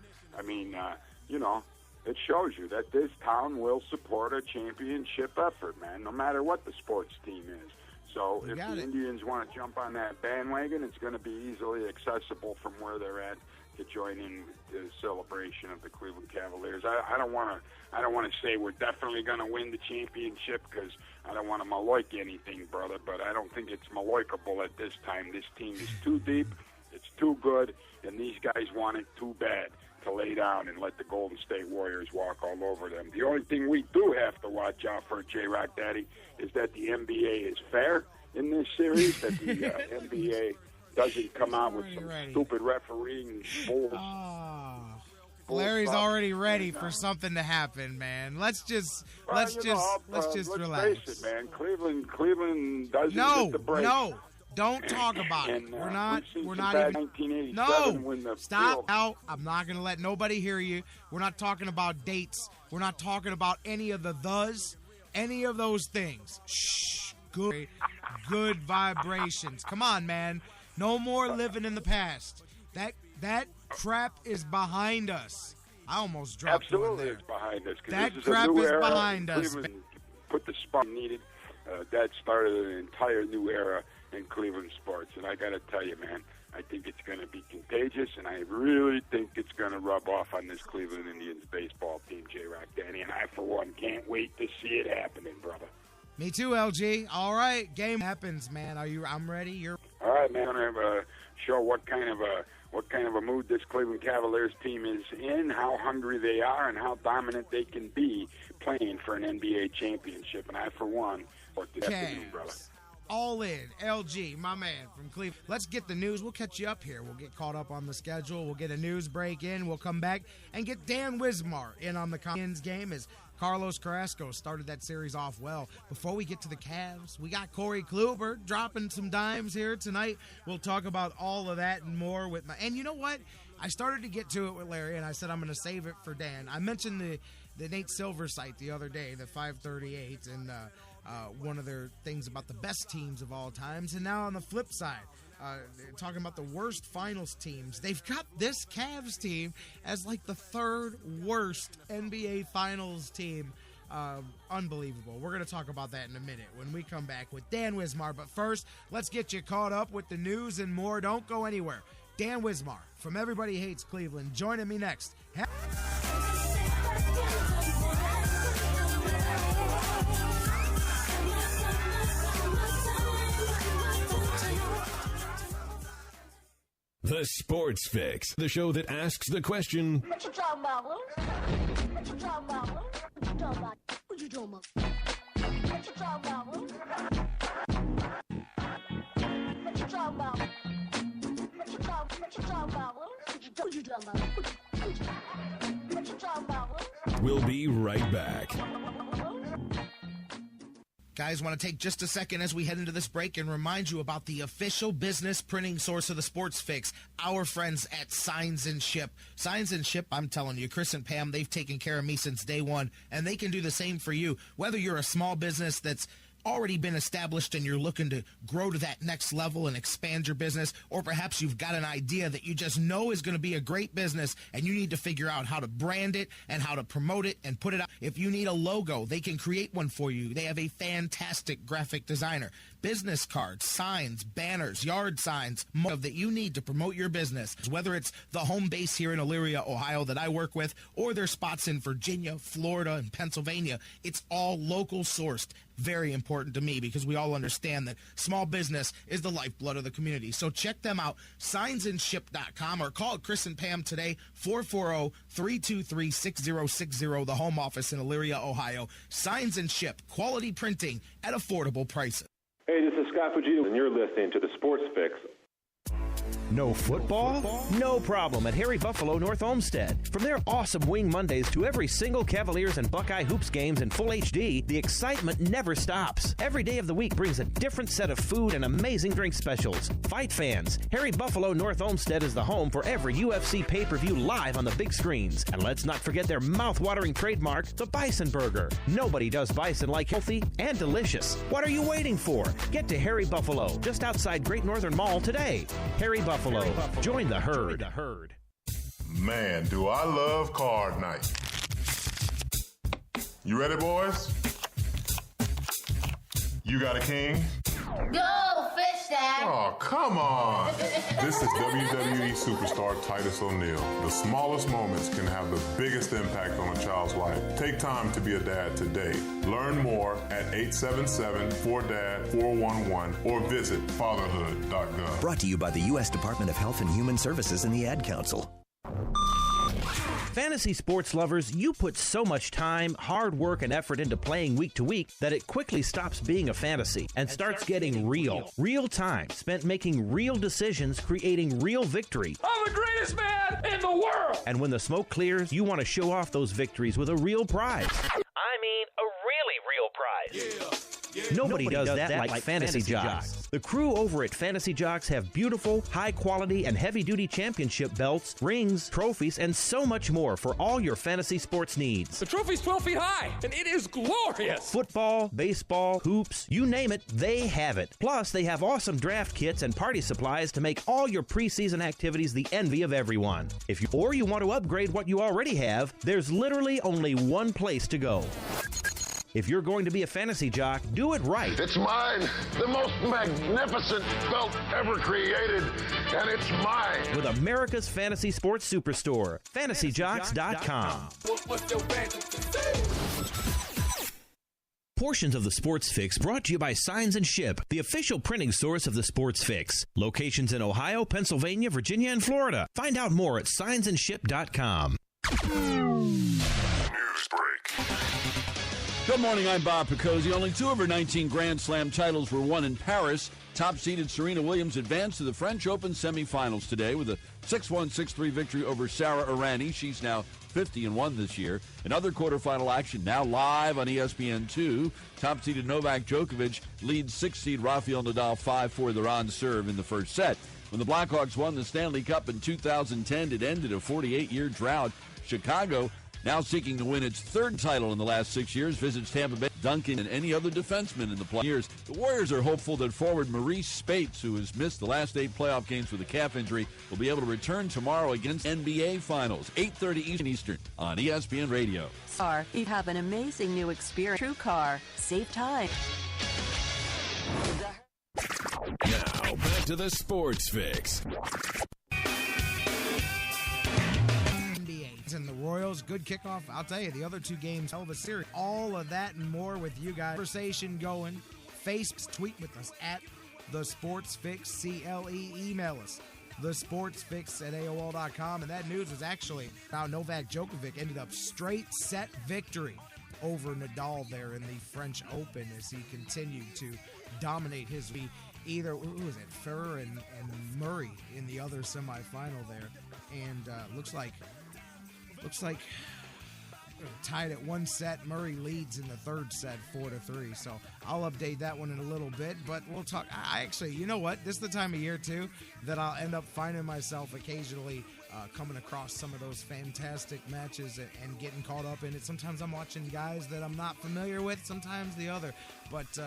It shows you that this town will support a championship effort, man, no matter what the sports team is. So if the Indians want to jump on that bandwagon, it's going to be easily accessible from where they're at to join in the celebration of the Cleveland Cavaliers. I don't want to say we're definitely going to win the championship because I don't want to maloik anything, brother, but I don't think it's maloikable at this time. This team is too deep, it's too good, and these guys want it too bad to lay down and let the Golden State Warriors walk all over them. The only thing we do have to watch out for, J-Rocc Daddy, is that the NBA is fair in this series, that the NBA doesn't come out with some stupid refereeing bull. Larry's already ready for something to happen, man. Let's just relax. Face it, man. Cleveland doesn't get the break. No. Don't talk about it. We're not even. No, stop out. I'm not going to let nobody hear you. We're not talking about dates. We're not talking about any of those things. Shh. good vibrations. Come on, man. No more living in the past. That crap is behind us. I almost dropped Absolutely, one it's behind us. That this is crap a new is era. behind us. Cleveland put the spark needed. That started an entire new era in Cleveland sports. And I got to tell you, man, I think it's going to be contagious, and I really think it's going to rub off on this Cleveland Indians baseball team, J-Rocc, Danny. And I, for one, can't wait to see it happening, brother. Me too, LG. All right, game happens, man. I'm ready. You're all right, man. I'm going to show what kind of a mood this Cleveland Cavaliers team is in, how hungry they are, and how dominant they can be playing for an NBA championship. And I, for one, look this afternoon, brother. All in. LG, my man from Cleveland. Let's get the news. We'll catch you up here. We'll get caught up on the schedule. We'll get a news break in. We'll come back and get Dan Wismar in on the Indians game as Carlos Carrasco started that series off well. Before we get to the Cavs, we got Corey Kluber dropping some dimes here tonight. We'll talk about all of that and more with my... And you know what? I started to get to it with Larry, and I said I'm going to save it for Dan. I mentioned the Nate Silver site the other day, the 538, and one of their things about the best teams of all times. And now on the flip side, talking about the worst finals teams, they've got this Cavs team as like the third worst NBA finals team. Unbelievable. We're going to talk about that in a minute when we come back with Dan Wismar. But first, let's get you caught up with the news and more. Don't go anywhere. Dan Wismar from Everybody Hates Cleveland joining me next. The Sports Fix, the show that asks the question, what you talking about, Lou? What you talking about, Lou? What you talking about? What you talking about? What you talking about, Lou? What you talking about? What you talking about, Lou? What you talking about? What you talking about, Lou? We'll be right back. Guys, want to take just a second as we head into this break and remind you about the official business printing source of the Sports Fix, our friends at Signs and Ship. Signs and Ship, I'm telling you, Chris and Pam, they've taken care of me since day one, and they can do the same for you. Whether you're a small business that's already been established and you're looking to grow to that next level and expand your business, or perhaps you've got an idea that you just know is going to be a great business and you need to figure out how to brand it and how to promote it and put it out. If you need a logo, they can create one for you. They have a fantastic graphic designer. Business cards, signs, banners, yard signs, more that you need to promote your business. Whether it's the home base here in Elyria, Ohio that I work with, or their spots in Virginia, Florida, and Pennsylvania, it's all local sourced. Very important to me because we all understand that small business is the lifeblood of the community. So check them out, signsandship.com, or call Chris and Pam today, 440-323-6060, the home office in Elyria, Ohio. Signs and Ship, quality printing at affordable prices. Hey, this is Scott Fujita, and you're listening to the Sports Fix. No football? No problem at Harry Buffalo North Olmsted. From their awesome Wing Mondays to every single Cavaliers and Buckeye Hoops games in full HD, the excitement never stops. Every day of the week brings a different set of food and amazing drink specials. Fight fans, Harry Buffalo North Olmsted is the home for every UFC pay-per-view live on the big screens. And let's not forget their mouth-watering trademark, the Bison Burger. Nobody does bison like healthy and delicious. What are you waiting for? Get to Harry Buffalo, just outside Great Northern Mall today. Harry Buffalo. Join the herd. Man, do I love card night. You ready, boys? You got a king? Go, fish dad! Oh, come on. This is WWE superstar Titus O'Neil. The smallest moments can have the biggest impact on a child's life. Take time to be a dad today. Learn more at 877-4DAD-411 or visit fatherhood.gov. Brought to you by the U.S. Department of Health and Human Services and the Ad Council. Fantasy sports lovers, you put so much time, hard work, and effort into playing week to week that it quickly stops being a fantasy and starts getting real. Real time spent making real decisions, creating real victory. I'm the greatest man in the world! And when the smoke clears, you want to show off those victories with a real prize. I mean, a really real prize. Yeah. Nobody does that like Fantasy Jocks. The crew over at Fantasy Jocks have beautiful, high-quality, and heavy-duty championship belts, rings, trophies, and so much more for all your fantasy sports needs. The trophy's 12 feet high, and it is glorious. Football, baseball, hoops, you name it, they have it. Plus, they have awesome draft kits and party supplies to make all your preseason activities the envy of everyone. If you want to upgrade what you already have, there's literally only one place to go. If you're going to be a fantasy jock, do it right. It's mine, the most magnificent belt ever created, and it's mine. With America's fantasy sports superstore, fantasyjocks.com. What's your fantasy? Portions of the Sports Fix brought to you by Signs and Ship, the official printing source of the Sports Fix. Locations in Ohio, Pennsylvania, Virginia, and Florida. Find out more at signsandship.com. News break. Good morning, I'm Bob Picozzi. Only 2 of her 19 Grand Slam titles were won in Paris. Top-seeded Serena Williams advanced to the French Open semifinals today with a 6-1, 6-3 victory over Sara Errani. She's now 50-1 this year. Another quarterfinal action now live on ESPN2. Top-seeded Novak Djokovic leads 6-seed Rafael Nadal 5-4. They're on serve in the first set. When the Blackhawks won the Stanley Cup in 2010, it ended a 48-year drought. Chicago, now seeking to win its 3rd title in the last 6 years, visits Tampa Bay. Duncan and any other defenseman in the playoff years. The Warriors are hopeful that forward Maurice Spates, who has missed the last 8 playoff games with a calf injury, will be able to return tomorrow against NBA Finals, 8:30 Eastern on ESPN Radio. You have an amazing new experience. True Car. Save time. Now, back to the Sports Fix. And the Royals, good kickoff. I'll tell you, the other 2 games, hell of a series. All of that and more with you guys. Conversation going. Tweet with us at The Sports Fix, CLE. Email us, thesportsfix@AOL.com. And that news was actually how Novak Djokovic ended up straight set victory over Nadal there in the French Open as he continued to dominate his lead. Either, who was it, Federer and Murray in the other semifinal there. And looks like tied at 1 set. Murray leads in the 3rd set, 4-3. So I'll update that one in a little bit. But we'll talk. I actually, you know what? This is the time of year too that I'll end up finding myself occasionally coming across some of those fantastic matches and getting caught up in it. Sometimes I'm watching guys that I'm not familiar with. Sometimes the other. But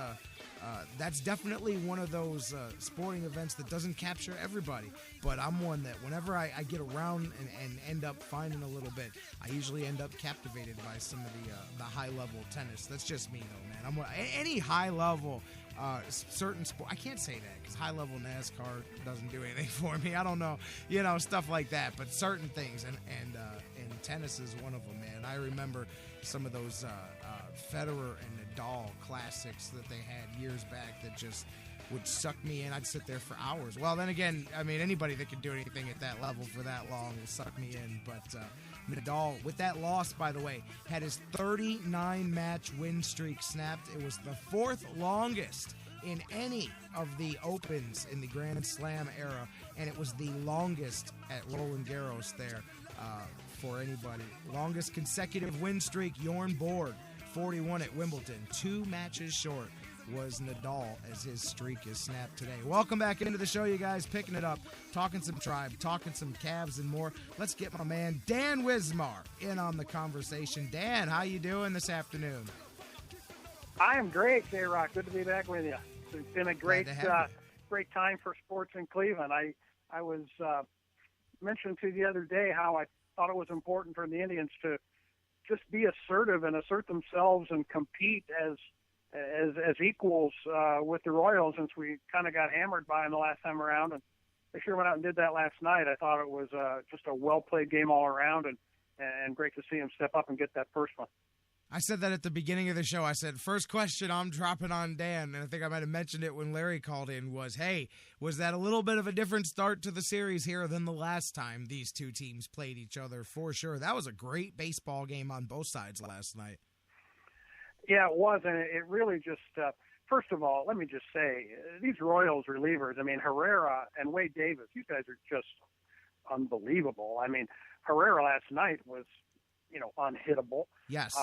that's definitely one of those sporting events that doesn't capture everybody. But I'm one that whenever I get around and end up finding a little bit, I usually end up captivated by some of the high-level tennis. That's just me, though, man. Any high-level certain sport. I can't say that because high-level NASCAR doesn't do anything for me. I don't know, stuff like that. But certain things, and tennis is one of them, man. I remember some of those Federer and Nadal classics that they had years back that just would suck me in. I'd sit there for hours. Well, then again, I mean, anybody that can do anything at that level for that long will suck me in. But Nadal, with that loss, by the way, had his 39-match win streak snapped. It was the 4th longest in any of the Opens in the Grand Slam era, and it was the longest at Roland Garros there for anybody. Longest consecutive win streak, Bjorn Borg, 41 at Wimbledon. 2 matches short was Nadal as his streak is snapped today. Welcome back into the show, you guys. Picking it up, talking some Tribe, talking some Cavs and more. Let's get my man Dan Wismar in on the conversation. Dan, how you doing this afternoon? I am great, J-Rocc. Good to be back with you. It's been a great time for sports in Cleveland. I was mentioned to you the other day how I thought it was important for the Indians to just be assertive and assert themselves and compete as equals with the Royals, since we kind of got hammered by them the last time around. And they sure went out and did that last night. I thought it was just a well-played game all around, and great to see them step up and get that first one. I said that at the beginning of the show. I said, first question I'm dropping on Dan, and I think I might have mentioned it when Larry called in, was, hey, was that a little bit of a different start to the series here than the last time these two teams played each other? For sure. That was a great baseball game on both sides last night. Yeah, it was, and it really just first of all, let me just say, these Royals relievers, I mean, Herrera and Wade Davis, these guys are just unbelievable. I mean, Herrera last night was, unhittable. Yes.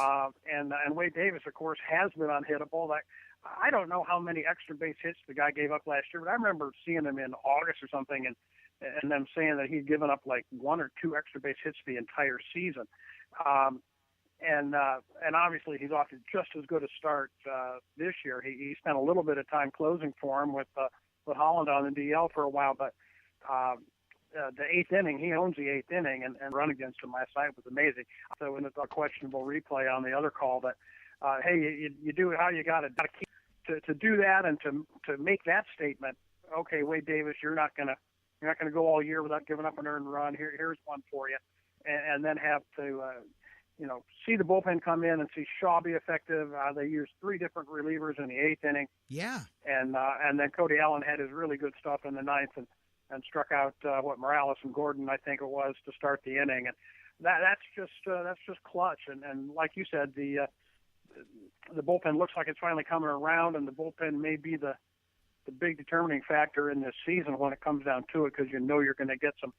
And Wade Davis, of course, has been unhittable. I don't know how many extra base hits the guy gave up last year, but I remember seeing him in August or something and them saying that he'd given up like 1 or 2 extra base hits the entire season. And obviously he's off to just as good a start this year. He spent a little bit of time closing for him with Holland on the DL for a while, but the 8th inning, he owns the 8th inning, and run against him last night was amazing. So in a questionable replay on the other call, that hey, you do how you got to keep to do that and to make that statement. Okay, Wade Davis, you're not gonna go all year without giving up an earned run. Here's one for you, and then have to see the bullpen come in and see Shaw be effective. They used 3 different relievers in the 8th inning. Yeah, and then Cody Allen had his really good stuff in the 9th and struck out Morales and Gordon, I think it was, to start the inning. And that's just clutch. And like you said, the bullpen looks like it's finally coming around, and the bullpen may be the big determining factor in this season when it comes down to it, because you're going to get some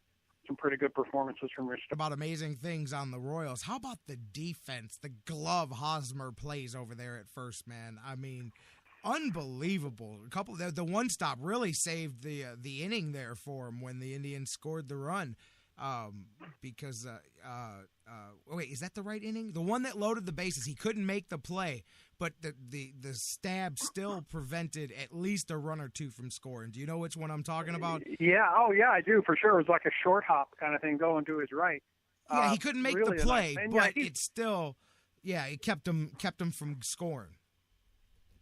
pretty good performances from your stuff. About amazing things on the Royals. How about the defense? The glove Hosmer plays over there at first, man. I mean, unbelievable. The one stop really saved the inning there for him when the Indians scored the run. Because wait, is that the right inning? The one that loaded the bases, he couldn't make the play, but the stab still prevented at least a run or 2 from scoring. Do you know which one I'm talking about? Yeah, I do for sure. It was like a short hop kind of thing going to his right. Yeah, he couldn't make really the play, but yeah, it's still, it kept him from scoring.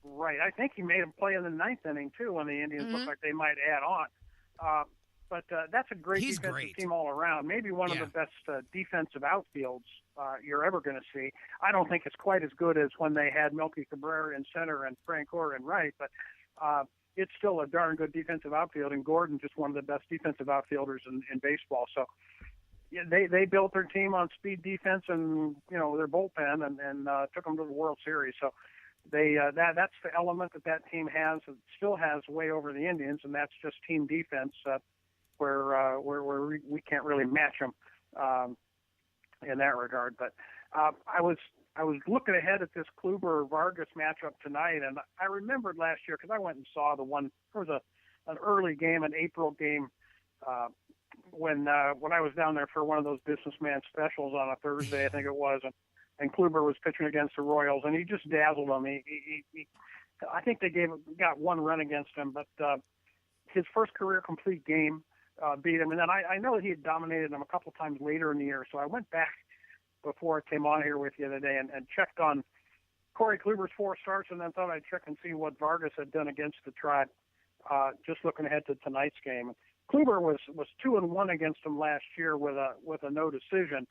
Right, I think he made him play in the 9th inning too when the Indians looked like they might add on. But that's a great defensive team all around. Maybe one of the best defensive outfields you're ever going to see. I don't think it's quite as good as when they had Melky Cabrera in center and Frank Gore in right, but it's still a darn good defensive outfield, and Gordon just one of the best defensive outfielders in baseball. So yeah, they built their team on speed defense and their bullpen and took them to the World Series. So that's the element that team has. It still has way over the Indians, and that's just team defense. Where we can't really match them in that regard. But I was looking ahead at this Kluber-Vargas matchup tonight, and I remembered last year because I went and saw the one. There was an early game, an April game, when I was down there for one of those businessman specials on a Thursday, I think it was, and Kluber was pitching against the Royals, and he just dazzled them. I think they got 1 run against him, but his first career complete game beat him. And then I know that he had dominated him a couple times later in the year, so I went back before I came on here with you today and checked on Corey Kluber's 4 starts, and then thought I'd check and see what Vargas had done against the Tribe, just looking ahead to tonight's game. Kluber was 2-1 against him last year with a no decision,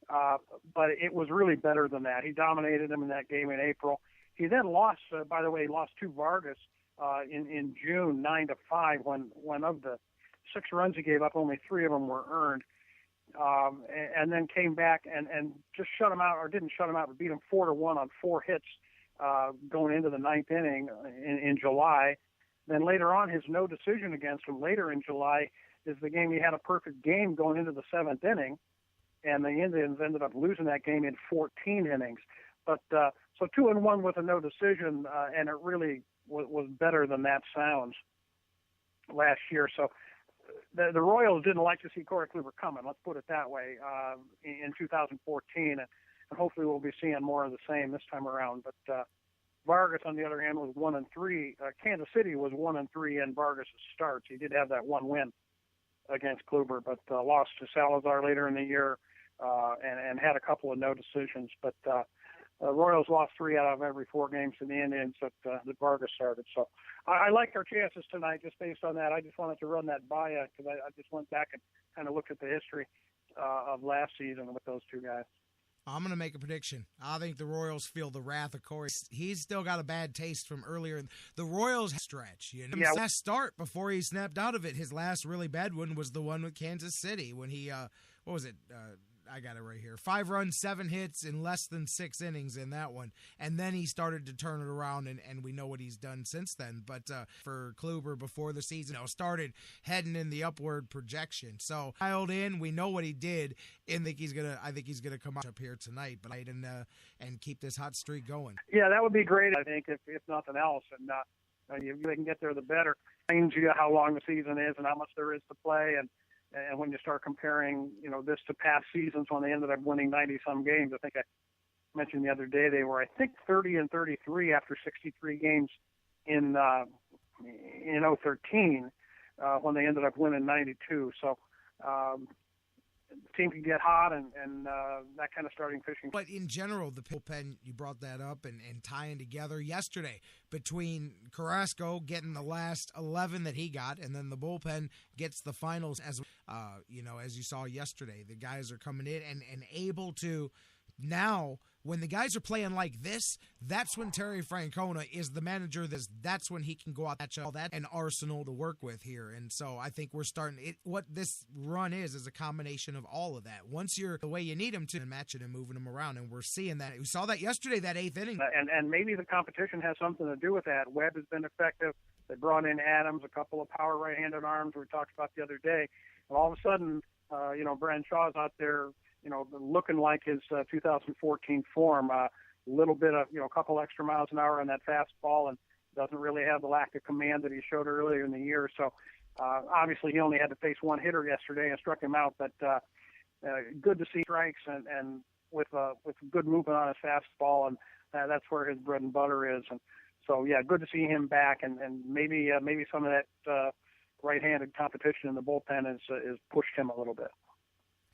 but it was really better than that. He dominated him in that game in April. He then lost, by the way, to Vargas in June 9-5 when of the 6 runs he gave up, only 3 of them were earned, and then came back and just shut him out, or didn't shut him out, but beat him 4-1 on 4 hits going into the 9th inning in July. Then later on, his no decision against him later in July is the game he had a perfect game going into the 7th inning, and the Indians ended up losing that game in 14 innings. But so 2-1 with a no decision, and it really was better than that sounds last year. So the Royals didn't like to see Corey Kluber coming, let's put it that way, in 2014, and hopefully we'll be seeing more of the same this time around. But Vargas, on the other hand, was 1-3. Kansas City was 1-3 in Vargas' starts. He did have that 1 win against Kluber, but lost to Salazar later in the year and had a couple of no decisions. But Royals lost 3 out of every 4 games to the Indians that Vargas started. So I like our chances tonight just based on that. I just wanted to run that by you because I just went back and kind of looked at the history of last season with those 2 guys. I'm going to make a prediction. I think the Royals feel the wrath of Corey. He's still got a bad taste from earlier. The Royals stretch. His last start before he snapped out of it, his last really bad one was the one with Kansas City when he, I got it right here. 5 runs, 7 hits in less than 6 innings in that one. And then he started to turn it around, and we know what he's done since then. But for Kluber before the season started heading in the upward projection. So dialed in, we know what he did. And I think he's gonna come up here tonight, but and keep this hot streak going. Yeah, that would be great. I think if nothing else, and if they can get there, the better. Change how long the season is and how much there is to play, and when you start comparing, this to past seasons when they ended up winning 90-some games. I think I mentioned the other day they were, I think, 30-33 after 63 games in 2013 when they ended up winning 92. So the team can get hot and that kind of starting pitching. But in general, the bullpen, you brought that up, and tying together yesterday between Carrasco getting the last 11 that he got, and then the bullpen gets the finals. As you saw yesterday, the guys are coming in and able to now. When the guys are playing like this, that's when Terry Francona is the manager. That's when he can go out and all that an arsenal to work with here. And so I think we're starting it. What this run is a combination of all of that. Once you're the way you need them to match it and moving them around, and we're seeing that. We saw that yesterday, that 8th inning. And maybe the competition has something to do with that. Webb has been effective. They brought in Adams, a couple of power right-handed arms we talked about the other day. And all of a sudden, Brand Shaw's out there, looking like his 2014 form, a little bit of, a couple extra miles an hour on that fastball, and doesn't really have the lack of command that he showed earlier in the year. So obviously he only had to face one hitter yesterday and struck him out, but good to see strikes and with good movement on his fastball, and that's where his bread and butter is. And so, yeah, good to see him back, and maybe some of that right-handed competition in the bullpen is pushed him a little bit.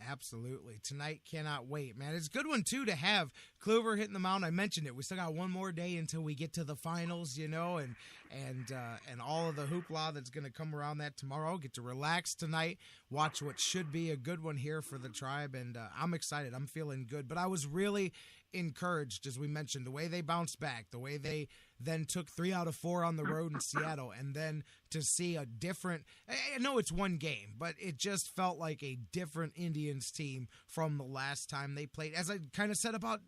Absolutely. Tonight, cannot wait, man. It's a good one, too, to have Kluber hitting the mound. I mentioned it. We still got one more day until we get to the finals, and all of the hoopla that's going to come around that tomorrow. Get to relax tonight, watch what should be a good one here for the Tribe, and I'm excited. I'm feeling good. But I was really encouraged, as we mentioned, the way they bounced back, the way they then took 3 out of 4 on the road in Seattle, and then to see a different – I know it's one game, but it just felt like a different Indians team from the last time they played. As I kind of said about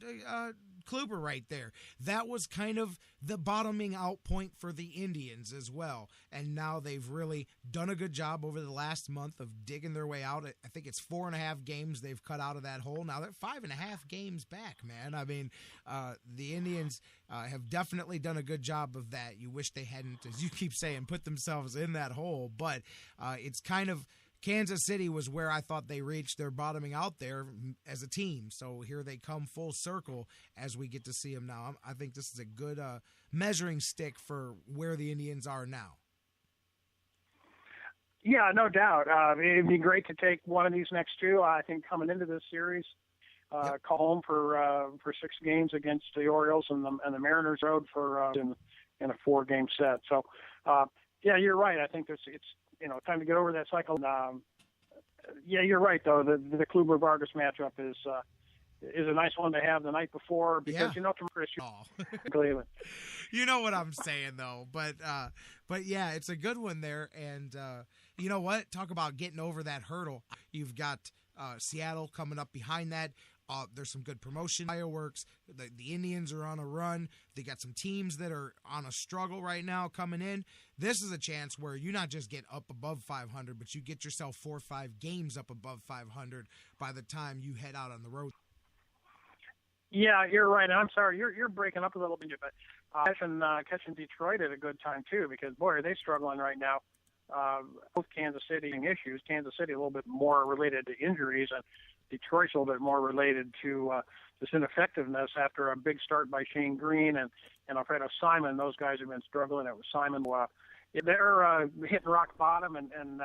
Kluber right there, that was kind of the bottoming out point for the Indians as well, and now they've really done a good job over the last month of digging their way out. I think it's 4.5 games they've cut out of that hole. Now they're 5.5 games back, man. I mean, the Indians have definitely done a good job of that. You wish they hadn't, as you keep saying, put themselves in that hole, but it's kind of Kansas City was where I thought they reached their bottoming out there as a team. So here they come full circle as we get to see them now. I think this is a good measuring stick for where the Indians are now. Yeah, no doubt. It'd be great to take one of these next two. I think coming into this series, call home for 6 games against the Orioles and the Mariners road for in a 4-game set. So, yeah, you're right. I think it's time to get over that cycle. Yeah, you're right though. The Kluber Vargas matchup is a nice one to have the night before because tomorrow Chris Cleveland. You know what I'm saying though, but yeah, it's a good one there. And you know what? Talk about getting over that hurdle. You've got Seattle coming up behind that. There's some good promotion fireworks. The Indians are on a run. They got some teams that are on a struggle right now coming in. This is a chance where you not just get up above 500, but you get yourself 4 or 5 games up above 500 by the time you head out on the road. Yeah, you're right. I'm sorry, you're breaking up a little bit, but catching Detroit at a good time too, because boy, are they struggling right now. Both Kansas City issues. Kansas City a little bit more related to injuries, and Detroit's a little bit more related to this ineffectiveness after a big start by Shane Green and Alfredo Simon. Those guys have been struggling. It was Simon. They're hitting rock bottom, and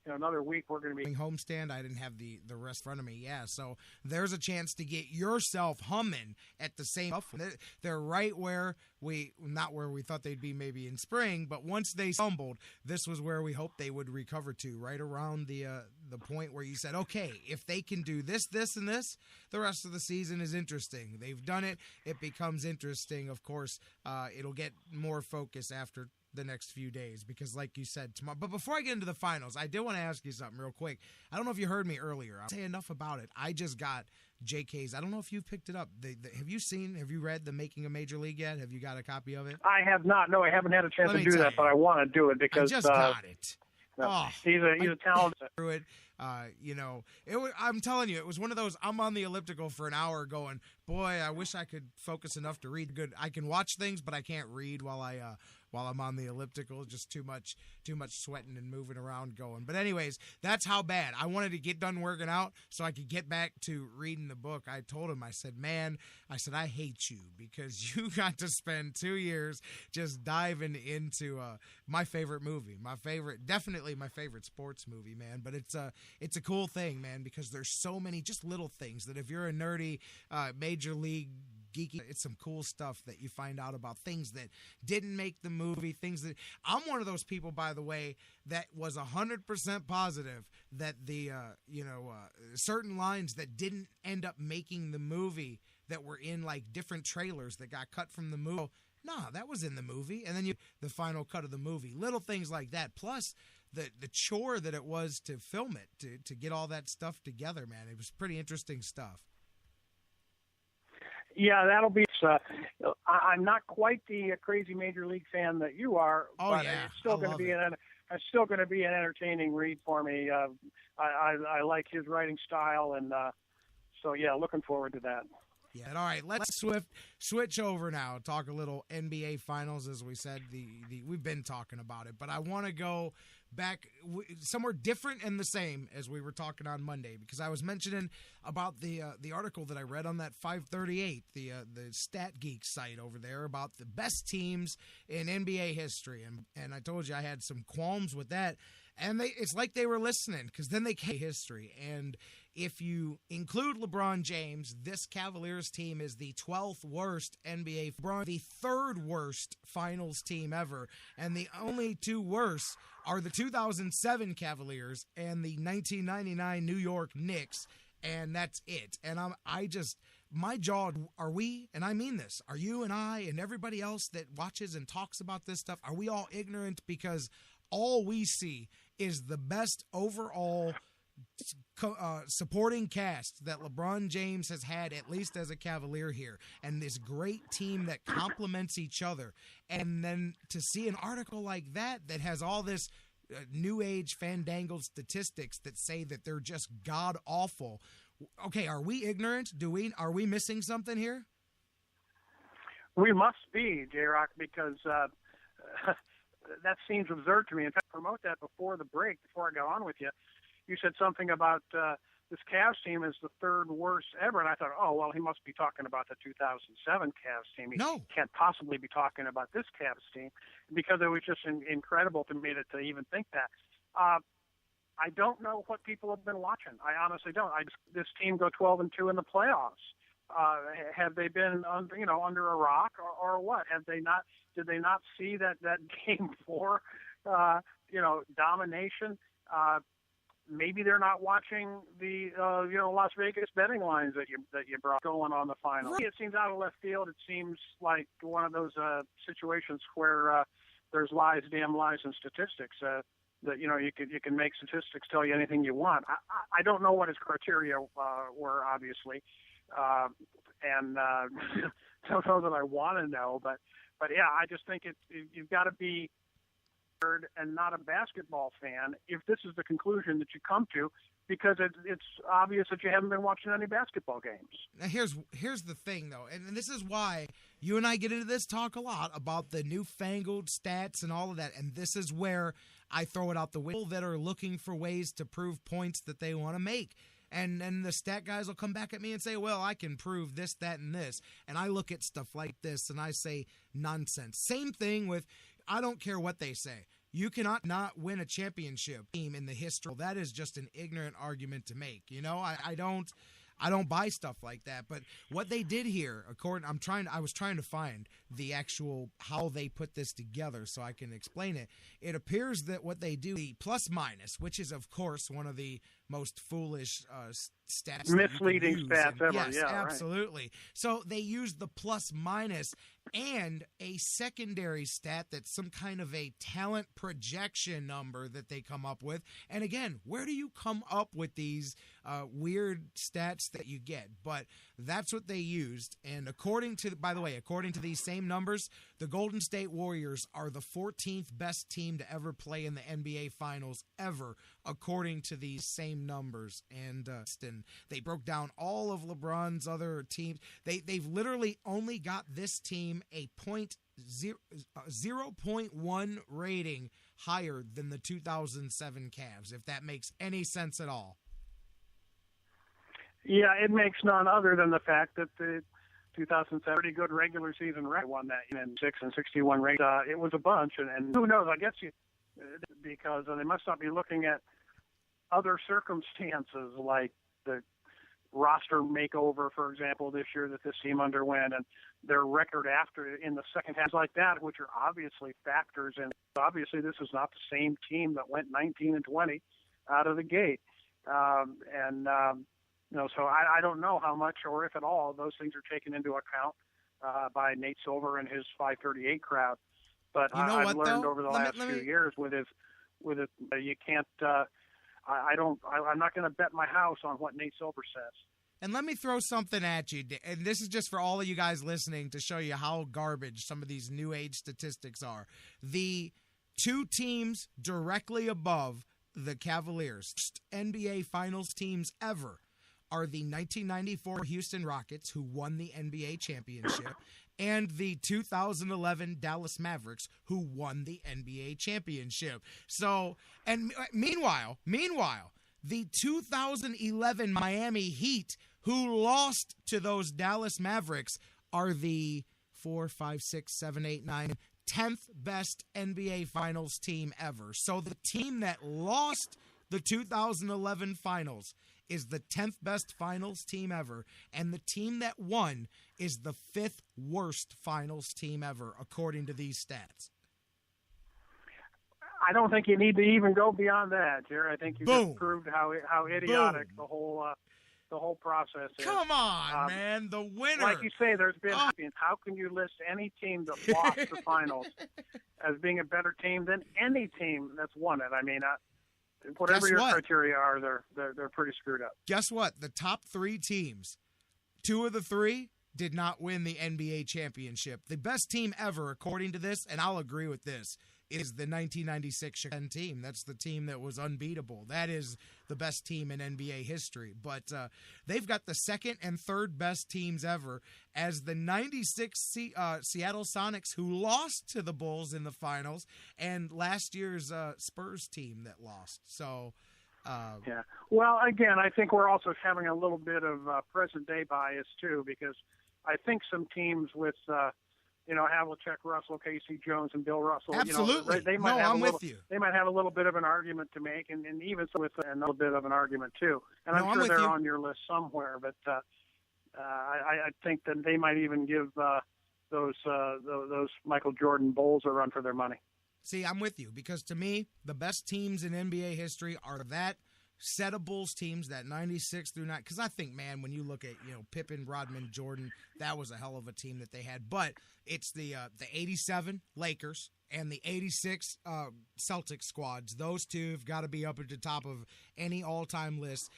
another week we're going to be homestand. I didn't have the rest in front of me. Yeah, so there's a chance to get yourself humming at the same. They're right where not where we thought they'd be maybe in spring, but once they stumbled, this was where we hoped they would recover to, right around the point where you said, okay, if they can do this, and this, the rest of the season is interesting. They've done it. It becomes interesting. Of course, it'll get more focus after the next few days because, like you said, tomorrow. But before I get into the finals, I did want to ask you something real quick. I don't know if you heard me earlier. I'll say enough about it. I just got JK's. I don't know if you've picked it up. Have you read The Making of Major League yet? Have you got a copy of it? I have not. No, I haven't had a chance to do that, but I want to do it because I just got it. He's a talented. Through it, I'm telling you, it was one of those. I'm on the elliptical for an hour, going, boy, I wish I could focus enough to read. Good, I can watch things, but I can't read while I'm on the elliptical. Just too much sweating and moving around going. But anyways, that's how bad. I wanted to get done working out so I could get back to reading the book. I told him, I said, I hate you because you got to spend 2 years just diving into my favorite movie, definitely my favorite sports movie, man. But it's a cool thing, man, because there's so many just little things that if you're a nerdy Major League geeky, it's some cool stuff that you find out about things that didn't make the movie, things that I'm one of those people, by the way, that was 100% positive that the certain lines that didn't end up making the movie that were in like different trailers that got cut from the movie. No, that was in the movie. And then the final cut of the movie, little things like that. Plus the chore that it was to film it, to get all that stuff together, man. It was pretty interesting stuff. Yeah, that'll be. I'm not quite the crazy Major League fan that you are, but it's still going to be it's still going to be an entertaining read for me. I like his writing style, and so yeah, looking forward to that. Yeah. All right, let's switch over now. Talk a little NBA Finals, as we said. We've been talking about it, but I want to go back somewhere different and the same as we were talking on Monday, because I was mentioning about the article that I read on that 538, the Stat Geek site over there, about the best teams in NBA history, and I told you I had some qualms with that, and it's like they were listening, because then they came history, and if you include LeBron James, this Cavaliers team is the 12th worst NBA, the third worst finals team ever, and the only two worst are the 2007 Cavaliers and the 1999 New York Knicks, and that's it. And my jaw, are we, and I mean this, are you and I and everybody else that watches and talks about this stuff, are we all ignorant because all we see is the best overall supporting cast that LeBron James has had, at least as a Cavalier here, and this great team that complements each other, and then to see an article like that has all this new age fandangled statistics that say that they're just god awful. Okay, are we ignorant? Are we missing something here? We must be, J-Rocc, because that seems absurd to me. In fact, promote that before the break, before I got on with you. You said something about this Cavs team is the third worst ever, and I thought, oh, well, he must be talking about the 2007 Cavs team. He can't possibly be talking about this Cavs team, because it was just incredible to me to even think that. I don't know what people have been watching. I honestly don't. This team go 12-2 in the playoffs. Have they been under a rock or what? Did they not see that game 4, domination? Maybe they're not watching the Las Vegas betting lines that you brought going on the final. It seems out of left field. It seems like one of those situations where there's lies, damn lies, and statistics. That you can make statistics tell you anything you want. I don't know what his criteria were, obviously, and don't know that I want to know. But yeah, I just think you've got to be and not a basketball fan if this is the conclusion that you come to, because it's obvious that you haven't been watching any basketball games. Now here's the thing, though, and this is why you and I get into this talk a lot about the newfangled stats and all of that, and this is where I throw it out the window that are looking for ways to prove points that they want to make. And then the stat guys will come back at me and say, well, I can prove this, that, and this. And I look at stuff like this and I say nonsense. Same thing with, I don't care what they say. You cannot not win a championship team in the history. That is just an ignorant argument to make. I don't buy stuff like that. But what they did here, I was trying to find the actual how they put this together so I can explain it. It appears that what they do, the plus minus, which is of course one of the most foolish stats. Misleading stats ever. Yes, yeah, absolutely. Right. So they use the plus minus and a secondary stat that's some kind of a talent projection number that they come up with. And again, where do you come up with these weird stats that you get? But that's what they used. And according to these same numbers, the Golden State Warriors are the 14th best team to ever play in the NBA Finals ever, according to these same numbers. And they broke down all of LeBron's other teams. They've literally only got this team a 0.1 rating higher than the 2007 Cavs, if that makes any sense at all. Yeah, it makes none other than the fact that the 2007 pretty good regular season record won that in 6 and 61 rate. It was a bunch, and who knows? I guess because they must not be looking at other circumstances like the roster makeover, for example, this year that this team underwent, and their record after in the second half like that, which are obviously factors. And obviously, this is not the same team that went 19 and 20 out of the gate, so I don't know how much or if at all those things are taken into account by Nate Silver and his 538 crowd. But I've learned over the last few years with it, you can't. I'm not going to bet my house on what Nate Silver says. And let me throw something at you, and this is just for all of you guys listening to show you how garbage some of these new age statistics are. The two teams directly above the Cavaliers, NBA Finals teams ever, are the 1994 Houston Rockets, who won the NBA championship, and the 2011 Dallas Mavericks, who won the NBA championship. So, and meanwhile, the 2011 Miami Heat, who lost to those Dallas Mavericks, are the 10th best NBA Finals team ever. So the team that lost the 2011 Finals is the 10th best finals team ever, and the team that won is the 5th worst finals team ever, according to these stats. I don't think you need to even go beyond that, Jerry. I think you just proved how idiotic the whole process is. Come on, man, the winner. Like you say, there's been. How can you list any team that lost the finals as being a better team than any team that's won it? I mean, whatever your criteria are, they're pretty screwed up. Guess what? The top 3 teams, 2 of the 3 did not win the NBA championship. The best team ever, according to this, and I'll agree with this, is the 1996 Chicago team. That's the team that was unbeatable. That is the best team in NBA history. But they've got the 2nd and 3rd best teams ever as the 96 Seattle Sonics, who lost to the Bulls in the finals, and last year's Spurs team that lost. So, yeah. Well, again, I think we're also having a little bit of present-day bias, too, because I think some teams with Havlicek, Russell, Casey Jones, and Bill Russell. Absolutely. They might have I'm with you. They might have a little bit of an argument to make, and even with a little bit of an argument too. And I'm sure they're on your list somewhere. But I think that they might even give those Michael Jordan Bulls a run for their money. See, I'm with you, because to me, the best teams in NBA history are that set of Bulls teams, that 96 through 9. Because I think, man, when you look at Pippen, Rodman, Jordan, that was a hell of a team that they had. But it's the 87 Lakers and the 86 Celtics squads. Those two have got to be up at the top of any all-time list.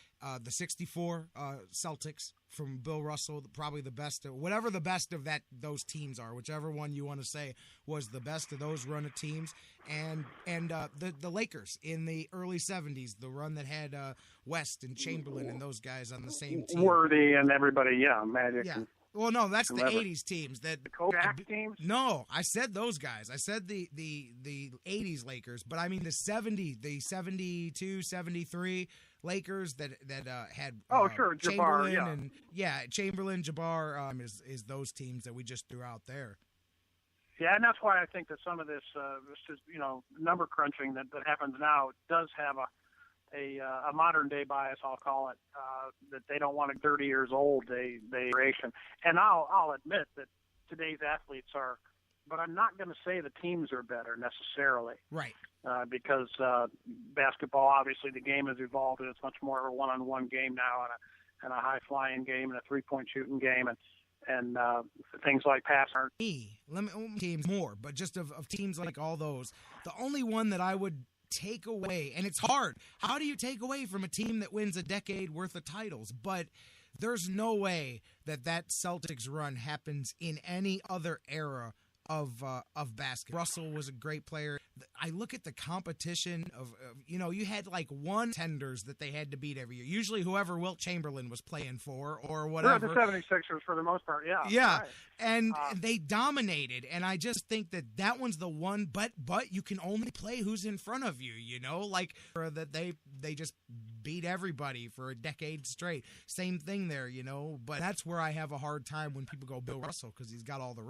The 64 Celtics from Bill Russell, probably the best, whatever the best of those teams are, whichever one you want to say was the best of those run of teams, and the Lakers in the early 70s, the run that had West and Chamberlain and those guys on the same team. Worthy and everybody, Magic. Yeah. Well, no, that's the 80s teams. The Kodak teams? No, I said those guys. I said the 80s Lakers, but I mean the 72, 73 Lakers that had sure, Chamberlain Jabbar, and Chamberlain, Jabbar is those teams that we just threw out there. Yeah, and that's why I think that some of this number crunching that happens now does have a modern day bias, I'll call it, that they don't want to 30 years old. And I'll admit that today's athletes are but I'm not going to say the teams are better necessarily. Right. Because basketball, obviously, the game has evolved, and it's much more of a one-on-one game now, and a high-flying game, and a three-point shooting game, and things like pass aren't. Teams more, but just of teams like all those, the only one that I would take away, and it's hard. How do you take away from a team that wins a decade worth of titles? But there's no way that Celtics run happens in any other era of basketball. Russell was a great player. I look at the competition of you had like one tenders that they had to beat every year. Usually whoever Wilt Chamberlain was playing for or whatever. The 76ers for the most part, yeah. Yeah, right. and they dominated. And I just think that one's the one. But you can only play who's in front of you. Like that they just beat everybody for a decade straight. Same thing there. But that's where I have a hard time when people go Bill Russell because he's got all the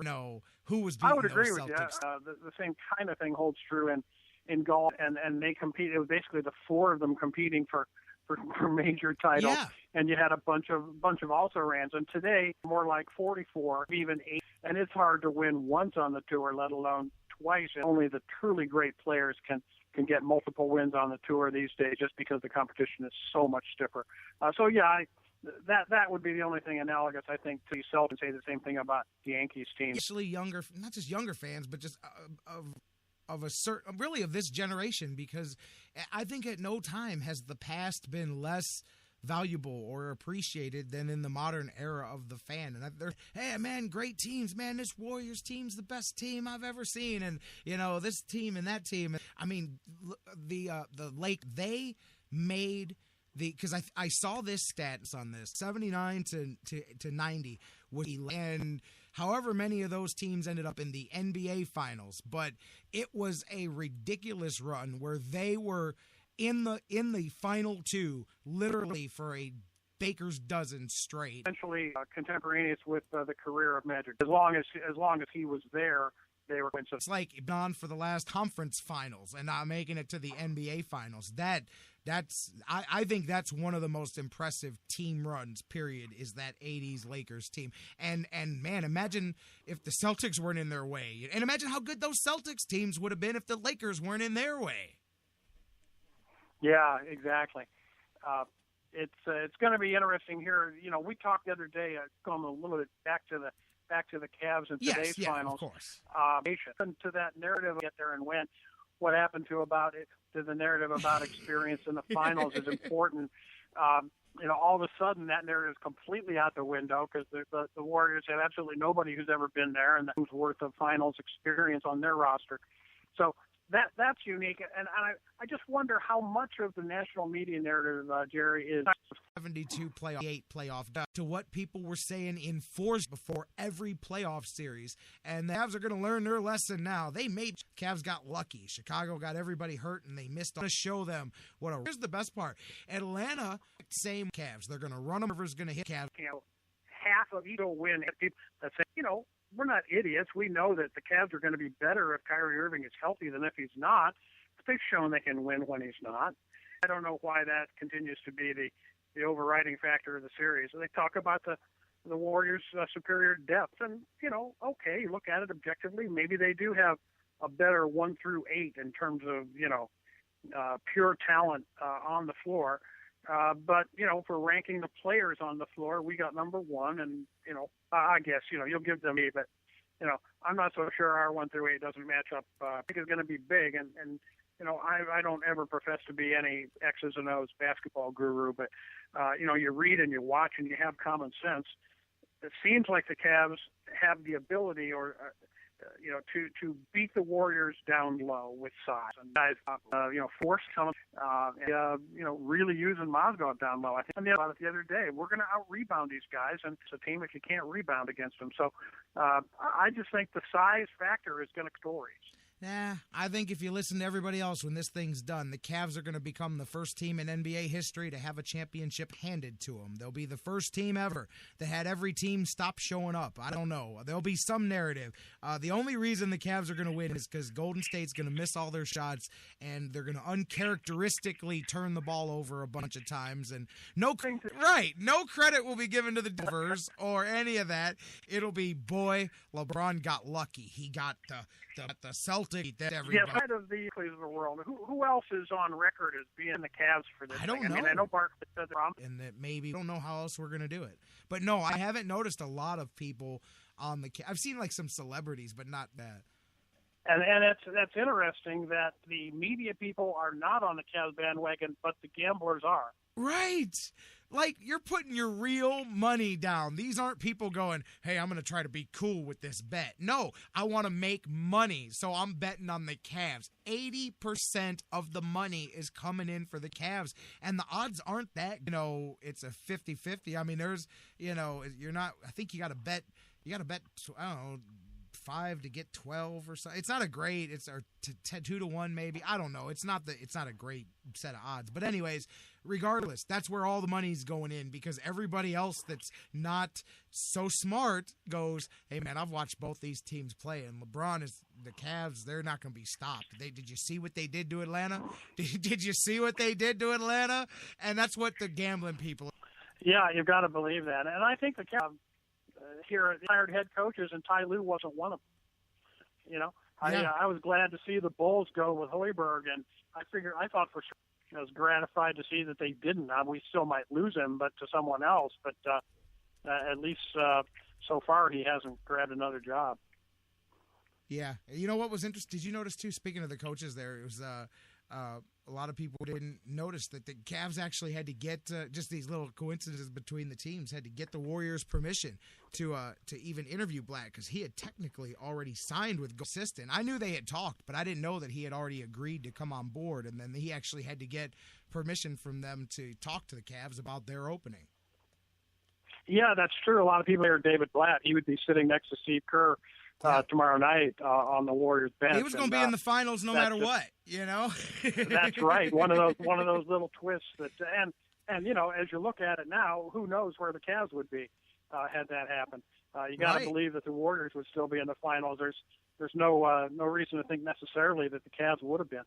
who was. I would agree with you. The same kind of thing holds true in golf, and they compete. It was basically the four of them competing for major titles, yeah. And you had a bunch of also-rans. And today, more like 44, even 8. And it's hard to win once on the tour, let alone twice. And only the truly great players can get multiple wins on the tour these days, just because the competition is so much stiffer. That would be the only thing analogous, I think, to Celtics. Say the same thing about the Yankees team. Especially younger, not just younger fans, but just of a certain, really of this generation, because I think at no time has the past been less valuable or appreciated than in the modern era of the fan. And hey, man, great teams, man. This Warriors team's the best team I've ever seen, and this team and that team. I mean, the Lake, they made. Because I saw this stats on this 79 to 90 and however many of those teams ended up in the NBA finals, but it was a ridiculous run where they were in the final two literally for a baker's dozen straight. Essentially contemporaneous with the career of Magic. As long as he was there, they were. It's like on for the last conference finals and not making it to the NBA finals. I think that's one of the most impressive team runs, period, is that 80s Lakers team. And man, imagine if the Celtics weren't in their way. And imagine how good those Celtics teams would have been if the Lakers weren't in their way. Yeah, exactly. It's going to be interesting here. We talked the other day, going a little bit back to the Cavs in today's finals. Of course. And to that narrative, get there and win. What happened to the narrative about experience in the finals is important. All of a sudden that narrative is completely out the window because the Warriors have absolutely nobody who's ever been there and who's worth of finals experience on their roster. So that's unique, and I just wonder how much of the national media narrative, Jerry, is 72 playoff to what people were saying in fours before every playoff series, and the Cavs are going to learn their lesson now. Cavs got lucky. Chicago got everybody hurt, and they missed. To show them here's the best part. Atlanta, same Cavs. They're going to run them. Rivers going to hit Cavs. Half of each will win. People that say, we're not idiots. We know that the Cavs are going to be better if Kyrie Irving is healthy than if he's not. But they've shown they can win when he's not. I don't know why that continues to be the overriding factor of the series. And they talk about the Warriors' superior depth. And, okay, you look at it objectively, maybe they do have a better 1 through 8 in terms of, pure talent on the floor. But, for ranking the players on the floor, we got number 1, and, I guess, you'll give them me, but, I'm not so sure our 1 through 8 doesn't match up. I think it's going to be big, and I don't ever profess to be any X's and O's basketball guru, but, you read and you watch and you have common sense. It seems like the Cavs have the ability to beat the Warriors down low with size and guys, force some, really using Mozgov down low. I think about it the other day. We're going to out-rebound these guys, and it's a team that you can't rebound against them. So I just think the size factor is going to stories. Nah, I think if you listen to everybody else when this thing's done, the Cavs are going to become the first team in NBA history to have a championship handed to them. They'll be the first team ever that had every team stop showing up. I don't know. There'll be some narrative. The only reason the Cavs are going to win is because Golden State's going to miss all their shots, and they're going to uncharacteristically turn the ball over a bunch of times. And no credit will be given to the Devers or any of that. It'll be, boy, LeBron got lucky. He got the Celtic that everybody. Yeah, kind of the of the world. Who else is on record as being the Cavs for this? I don't thing? know. I mean, I know Barkley said the problem, and that maybe don't know how else we're gonna do it. But no, I haven't noticed a lot of people on the. I've seen like some celebrities, but not that. And that's interesting that the media people are not on the Cavs bandwagon, but the gamblers are. Right. Like, you're putting your real money down. These aren't people going, hey, I'm going to try to be cool with this bet. No, I want to make money, so I'm betting on the Cavs. 80% of the money is coming in for the Cavs, and the odds aren't that, it's a 50-50. I mean, there's, you're not, I think you got to bet, I don't know, 5 to get 12 or something. It's not a great. It's 2 to 1 maybe. I don't know. It's not a great set of odds. But anyways, regardless, that's where all the money's going in because everybody else that's not so smart goes, hey man, I've watched both these teams play, and LeBron is the Cavs. They're not going to be stopped. Did you see what they did to Atlanta? Did you see what they did to Atlanta? And that's what the gambling people. Yeah, you've got to believe that. And I think the Cavs. Here, hired head coaches, and Ty Lue wasn't one of them. I was glad to see the Bulls go with Hoiberg, and I thought for sure I was gratified to see that they didn't. We still might lose him, but to someone else. But at least so far, he hasn't grabbed another job. Yeah, you know what was interesting? Did you notice too? Speaking of the coaches, there it was. A lot of people didn't notice that the Cavs actually had to get just these little coincidences between the teams had to get the Warriors' permission to even interview Black because he had technically already signed with Assistant. I knew they had talked, but I didn't know that he had already agreed to come on board, and then he actually had to get permission from them to talk to the Cavs about their opening. Yeah, that's true. A lot of people hear David Blatt. He would be sitting next to Steve Kerr tomorrow night on the Warriors bench. He was going to be in the finals no matter what, That's right. One of those little twists that, and as you look at it now, who knows where the Cavs would be had that happened. You got to believe that the Warriors would still be in the finals. There's no reason to think necessarily that the Cavs would have been.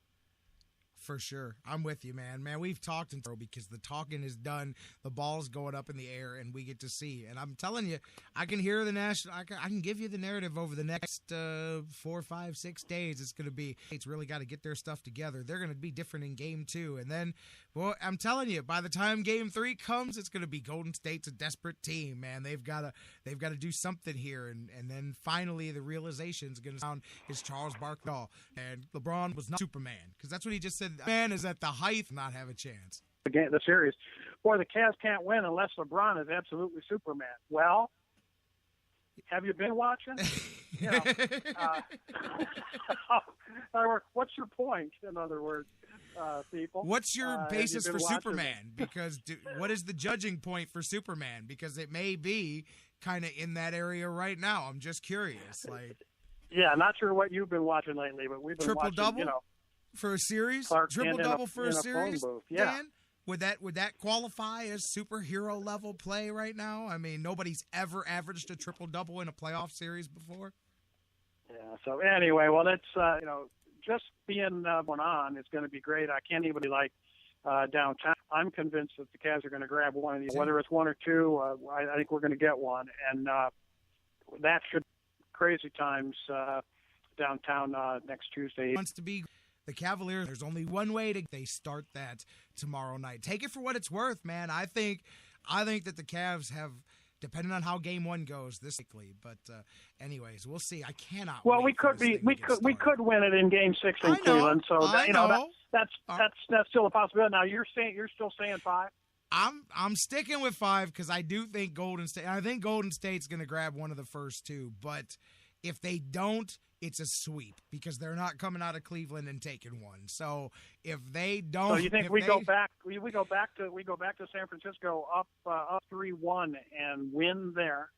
For sure. I'm with you, man. Man, we've talked because the talking is done. The ball's going up in the air, and we get to see. And I'm telling you, I can hear the national. I can give you the narrative over the next 4, 5, 6 days. It's going to be. It's really got to get their stuff together. They're going to be different in Game 2, and then, well, I'm telling you, by the time Game 3 comes, it's going to be Golden State's a desperate team, man. They've got to do something here, and then finally the realization is going to sound is Charles Barkley, and LeBron was not Superman because that's what he just said. Man is at the height, not have a chance. The series, boy, the Cavs can't win unless LeBron is absolutely Superman. Well, have you been watching? What's your point? In other words, people. What's your basis for Superman? Because what is the judging point for Superman? Because it may be kind of in that area right now. I'm just curious. Yeah, not sure what you've been watching lately, but we've been watching. Triple-double? For a series? Triple-double for a series? Yeah. Dan? Would that qualify as superhero level play right now? I mean, nobody's ever averaged a triple-double in a playoff series before. Yeah, so anyway, well, that's, just being one on is going to be great. I can't even be like downtown. I'm convinced that the Cavs are going to grab one of these. Whether it's 1 or 2, I think we're going to get one. And that should crazy times downtown next Tuesday. Wants to be the Cavaliers. There's only one way they start that tomorrow night. Take it for what it's worth, man. I think that the Cavs have, depending on how Game 1 goes, this weekly. But anyways, we'll see. I cannot. Well, we could win it in Game 6 in Cleveland. So that's still a possibility. Now you're still saying 5. I'm sticking with 5 because I do think Golden State. I think Golden State's going to grab one of the first 2, but if they don't, it's a sweep because they're not coming out of Cleveland and taking one. So if they don't, so you think we go back to San Francisco up 3-1 and win there?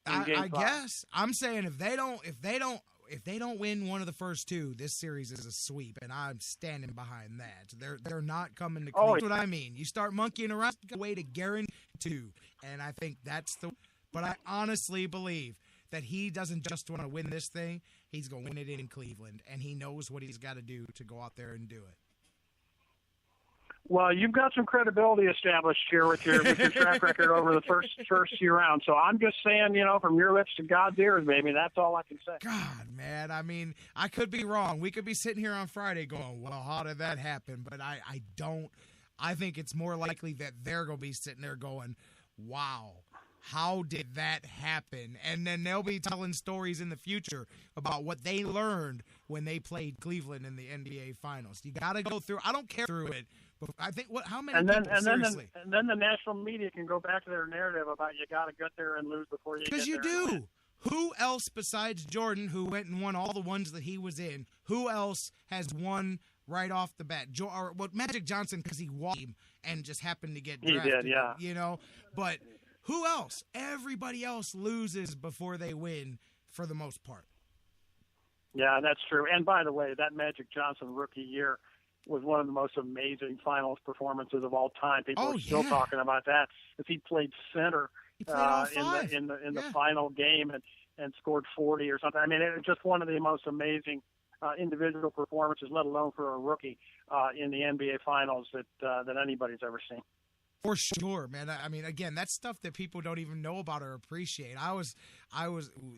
I guess I'm saying if they don't, if they don't win one of the first two, this series is a sweep, and I'm standing behind that. They're not coming to Cleveland. That's what I mean. You start monkeying around, a way to guarantee two, and I think that's the. But I honestly believe that he doesn't just want to win this thing; he's going to win it in Cleveland, and he knows what he's got to do to go out there and do it. Well, you've got some credibility established here with your track record over the first few rounds. So I'm just saying, from your lips to God's ears, baby. That's all I can say. God, man. I mean, I could be wrong. We could be sitting here on Friday going, well, how did that happen? But I don't. I think it's more likely that they're going to be sitting there going, wow, how did that happen? And then they'll be telling stories in the future about what they learned when they played Cleveland in the NBA Finals. You got to go through. I don't care through it. But I think how many and then, people, and seriously? Then the national media can go back to their narrative about you got to get there and lose before you get there. Because you do. Who else besides Jordan, who went and won all the ones that he was in, who else has won right off the bat? Magic Johnson, because he walked him and just happened to get drafted. He did, yeah. But who else? Everybody else loses before they win for the most part. Yeah, that's true. And by the way, that Magic Johnson rookie year was one of the most amazing finals performances of all time. People are still talking about that. If he played center in the final game and scored 40 or something. I mean, it was just one of the most amazing individual performances, let alone for a rookie in the NBA Finals that anybody's ever seen. For sure, man. I mean, again, that's stuff that people don't even know about or appreciate. I was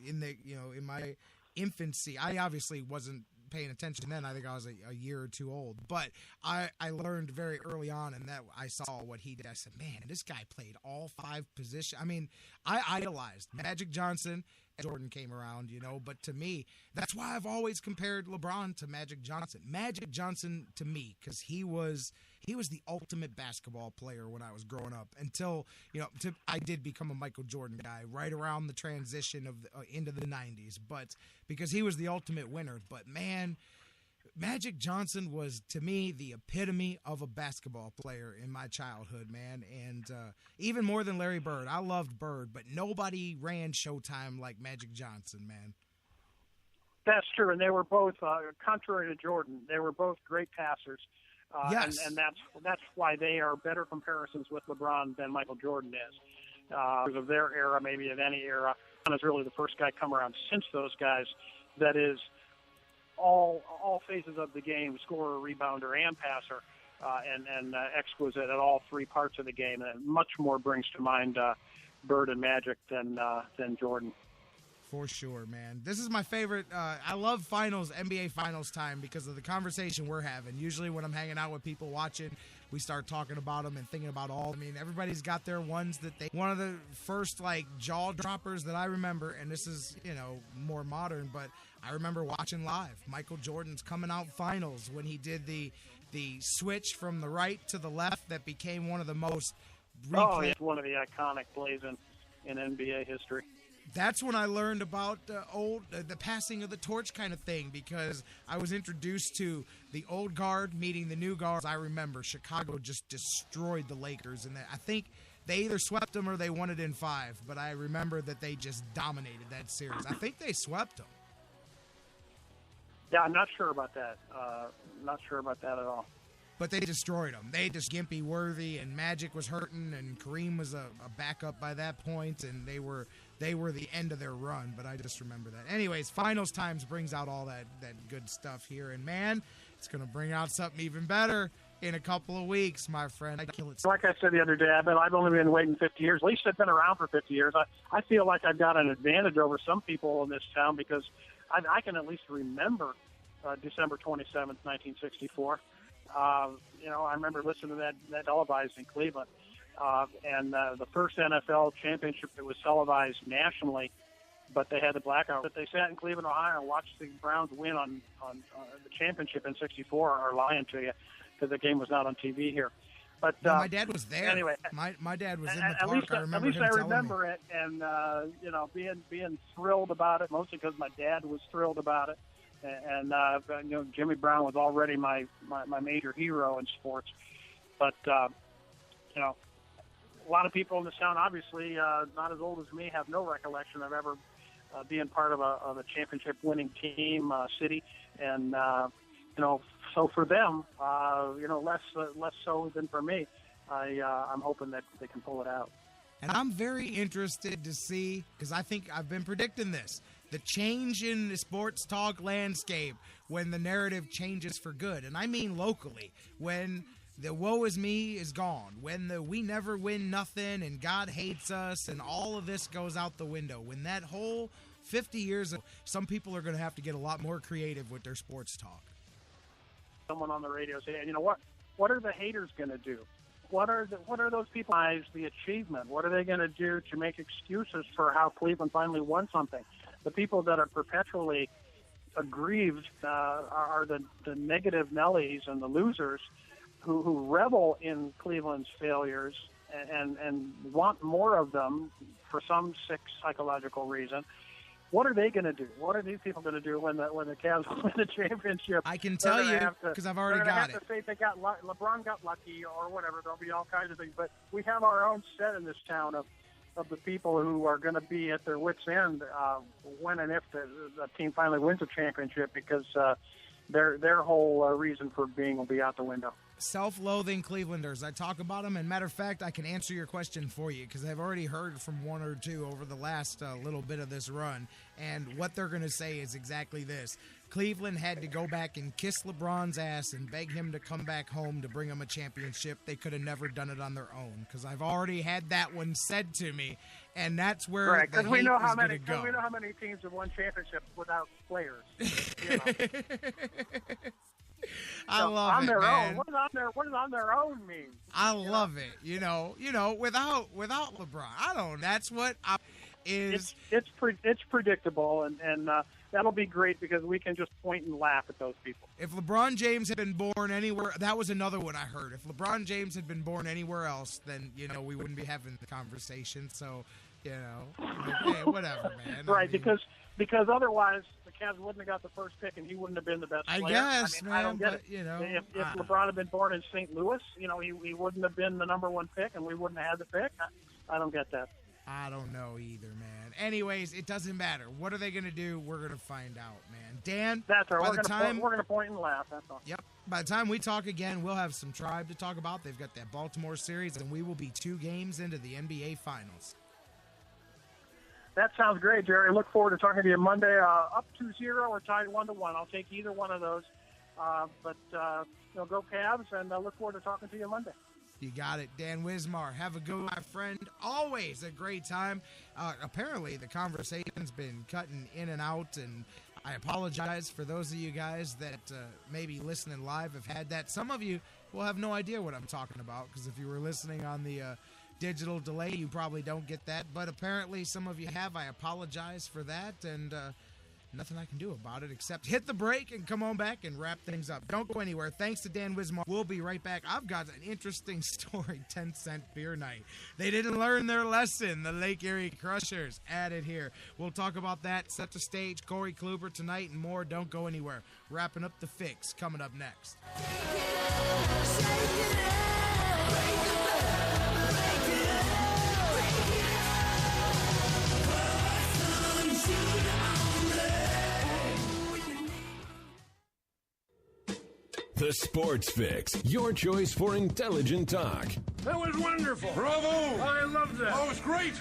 in in my infancy. I obviously wasn't paying attention then. I think I was a year or two old, but I learned very early on, and that I saw what he did. I said, man, this guy played all five positions. I mean, I idolized Magic Johnson. Jordan came around, but to me, that's why I've always compared LeBron to Magic Johnson. Magic Johnson to me, because he was the ultimate basketball player when I was growing up. Until I did become a Michael Jordan guy right around the transition of into the '90s, but because he was the ultimate winner. But man, Magic Johnson was, to me, the epitome of a basketball player in my childhood, man. And even more than Larry Bird. I loved Bird, but nobody ran Showtime like Magic Johnson, man. That's true, and they were both, contrary to Jordan, they were both great passers. Yes. And that's why they are better comparisons with LeBron than Michael Jordan is. Because of their era, maybe of any era. LeBron is really the first guy come around since those guys that is all phases of the game, scorer, rebounder, and passer, and exquisite at all three parts of the game. And much more brings to mind Bird and Magic than Jordan. For sure, man. This is my favorite. I love finals, NBA finals time, because of the conversation we're having. Usually when I'm hanging out with people watching, we start talking about them and thinking about all. I mean, everybody's got their ones that one of the first jaw droppers that I remember, and this is, more modern, but I remember watching live Michael Jordan's coming out finals when he did the switch from the right to the left that became one of the most it's one of the iconic plays in NBA history. That's when I learned about the passing of the torch kind of thing, because I was introduced to the old guard meeting the new guard. I remember Chicago just destroyed the Lakers, and I think they either swept them or they won it in 5, but I remember that they just dominated that series. I think they swept them. Yeah, I'm not sure about that. Not sure about that at all. But they destroyed them. They just Gimpy Worthy, and Magic was hurting, and Kareem was a backup by that point, and they were the end of their run. But I just remember that. Anyways, finals times brings out all that good stuff here, and man, it's going to bring out something even better in a couple of weeks, my friend. Like I said the other day, I've only been waiting 50 years. At least I've been around for 50 years. I feel like I've got an advantage over some people in this town because I can at least remember December 27th, 1964. I remember listening to that televised in Cleveland. And the first NFL championship that was televised nationally, but they had the blackout. But they sat in Cleveland, Ohio, and watched the Browns win on the championship in '64. Are lying to you, because the game was not on TV here. But my dad was there. Anyway, my dad was in the park. Least, I remember at least him I telling remember me. it, and being thrilled about it, mostly because my dad was thrilled about it. And Jimmy Brown was already my major hero in sports. But a lot of people in this town, obviously not as old as me, have no recollection of ever being part of a championship-winning team, city, and so for them, less so than for me. I'm hoping that they can pull it out. And I'm very interested to see, because I think I've been predicting this, the change in the sports talk landscape when the narrative changes for good. And I mean locally, when the woe is me is gone, when the we never win nothing and God hates us and all of this goes out the window, when that whole 50 years of, some people are going to have to get a lot more creative with their sports talk. Someone on the radio saying, what are the haters going to do? What are those people? The achievement. What are they going to do to make excuses for how Cleveland finally won something? The people that are perpetually aggrieved are the negative Nellies and the losers who revel in Cleveland's failures and want more of them for some sick psychological reason. What are they going to do? What are these people going to do when the Cavs win the championship? I can tell you because I've already got it. To say LeBron got lucky or whatever. There'll be all kinds of things. But we have our own set in this town of the people who are going to be at their wits' end when and if the team finally wins a championship, because their whole reason for being will be out the window. Self-loathing Clevelanders. I talk about them, and matter of fact, I can answer your question for you because I've already heard from one or two over the last little bit of this run, and what they're going to say is exactly this. Cleveland had to go back and kiss LeBron's ass and beg him to come back home to bring him a championship. They could have never done it on their own, because I've already had that one said to me, and that's where right, the hate we know is going to go. We know how many teams have won championships without players. You know. I love on it, their man. own. What does on their own mean? I love it. You know, without LeBron, I don't. That's what is. It's predictable, and that'll be great because we can just point and laugh at those people. If LeBron James had been born anywhere, that was another one I heard. If LeBron James had been born anywhere else, then we wouldn't be having the conversation. So, hey, whatever, man. Right, because otherwise the Cavs wouldn't have got the first pick, and he wouldn't have been the best player. I guess, man. I don't get but, it. If LeBron had been born in St. Louis, he wouldn't have been the number one pick, and we wouldn't have had the pick. I don't get that. I don't know either, man. Anyways, it doesn't matter. What are they going to do? We're going to find out, man. Dan, that's right. We're going to point and laugh. That's all. Yep. By the time we talk again, we'll have some Tribe to talk about. They've got that Baltimore series, and we will be 2 games into the NBA Finals. That sounds great, Jerry. I look forward to talking to you Monday. Up 2-0 or tied 1-1. I'll take either one of those. But go Cavs, and I look forward to talking to you Monday. You got it. Dan Wismar, have a good one, my friend. Always a great time. Apparently, the conversation's been cutting in and out, and I apologize for those of you guys that maybe listening live have had that. Some of you will have no idea what I'm talking about, because if you were listening on the digital delay, you probably don't get that. But apparently, some of you have. I apologize for that, and nothing I can do about it except hit the break and come on back and wrap things up. Don't go anywhere. Thanks to Dan Wismar. We'll be right back. I've got an interesting story, 10-cent beer night. They didn't learn their lesson. The Lake Erie Crushers added here. We'll talk about that, set the stage, Corey Kluber tonight, and more. Don't go anywhere. Wrapping up the fix coming up next. The Sports Fix, your choice for intelligent talk. That was wonderful. Bravo! I loved that. Oh, it was great.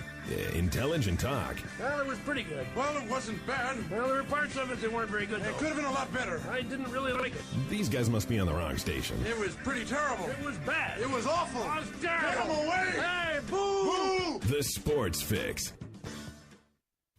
Intelligent talk. Well, it was pretty good. Well, it wasn't bad. Well, there were parts of it that weren't very good, though. It could have been a lot better. I didn't really like it. These guys must be on the wrong station. It was pretty terrible. It was bad. It was awful. It was terrible. Get him away! Hey, boo! The Sports Fix.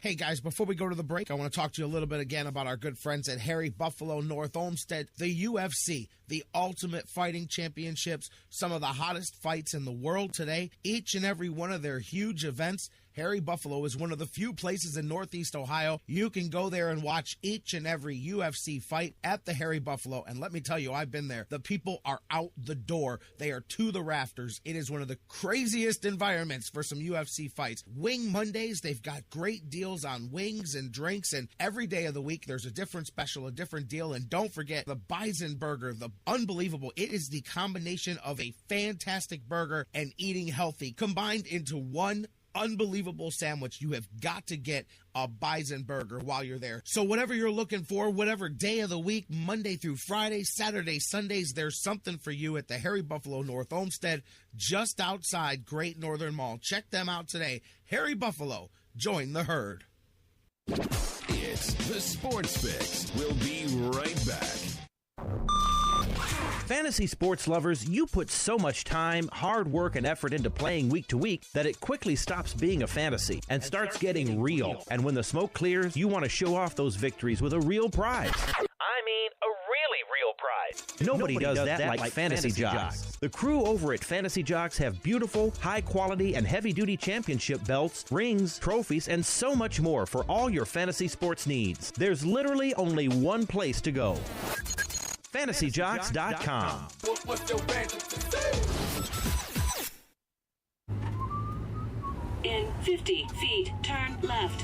Hey guys, before we go to the break, I want to talk to you a little bit again about our good friends at Harry Buffalo North Olmsted, the UFC, the Ultimate Fighting Championships, some of the hottest fights in the world today. Each and every one of their huge events, Harry Buffalo is one of the few places in Northeast Ohio you can go there and watch each and every UFC fight at the Harry Buffalo. And let me tell you, I've been there. The people are out the door. They are to the rafters. It is one of the craziest environments for some UFC fights. Wing Mondays, they've got great deals on wings and drinks, and every day of the week there's a different special, a different deal. And don't forget the Bison Burger, the unbelievable. It is the combination of a fantastic burger and eating healthy combined into one unbelievable sandwich. You have got to get a bison burger while you're there. So whatever you're looking for, whatever day of the week, Monday through Friday, Saturday, Sundays, there's something for you at the Harry Buffalo North Olmsted, just outside Great Northern Mall. Check them out today. Harry Buffalo, join the herd. It's the Sports Fix. We'll be right back. Fantasy sports lovers, you put so much time, hard work, and effort into playing week to week that it quickly stops being a fantasy and starts getting real. And when the smoke clears, you want to show off those victories with a real prize. I mean, a really real prize. Nobody does that like Fantasy Jocks. The crew over at Fantasy Jocks have beautiful, high-quality, and heavy-duty championship belts, rings, trophies, and so much more for all your fantasy sports needs. There's literally only one place to go. FantasyJocks.com. In 50 feet, turn left.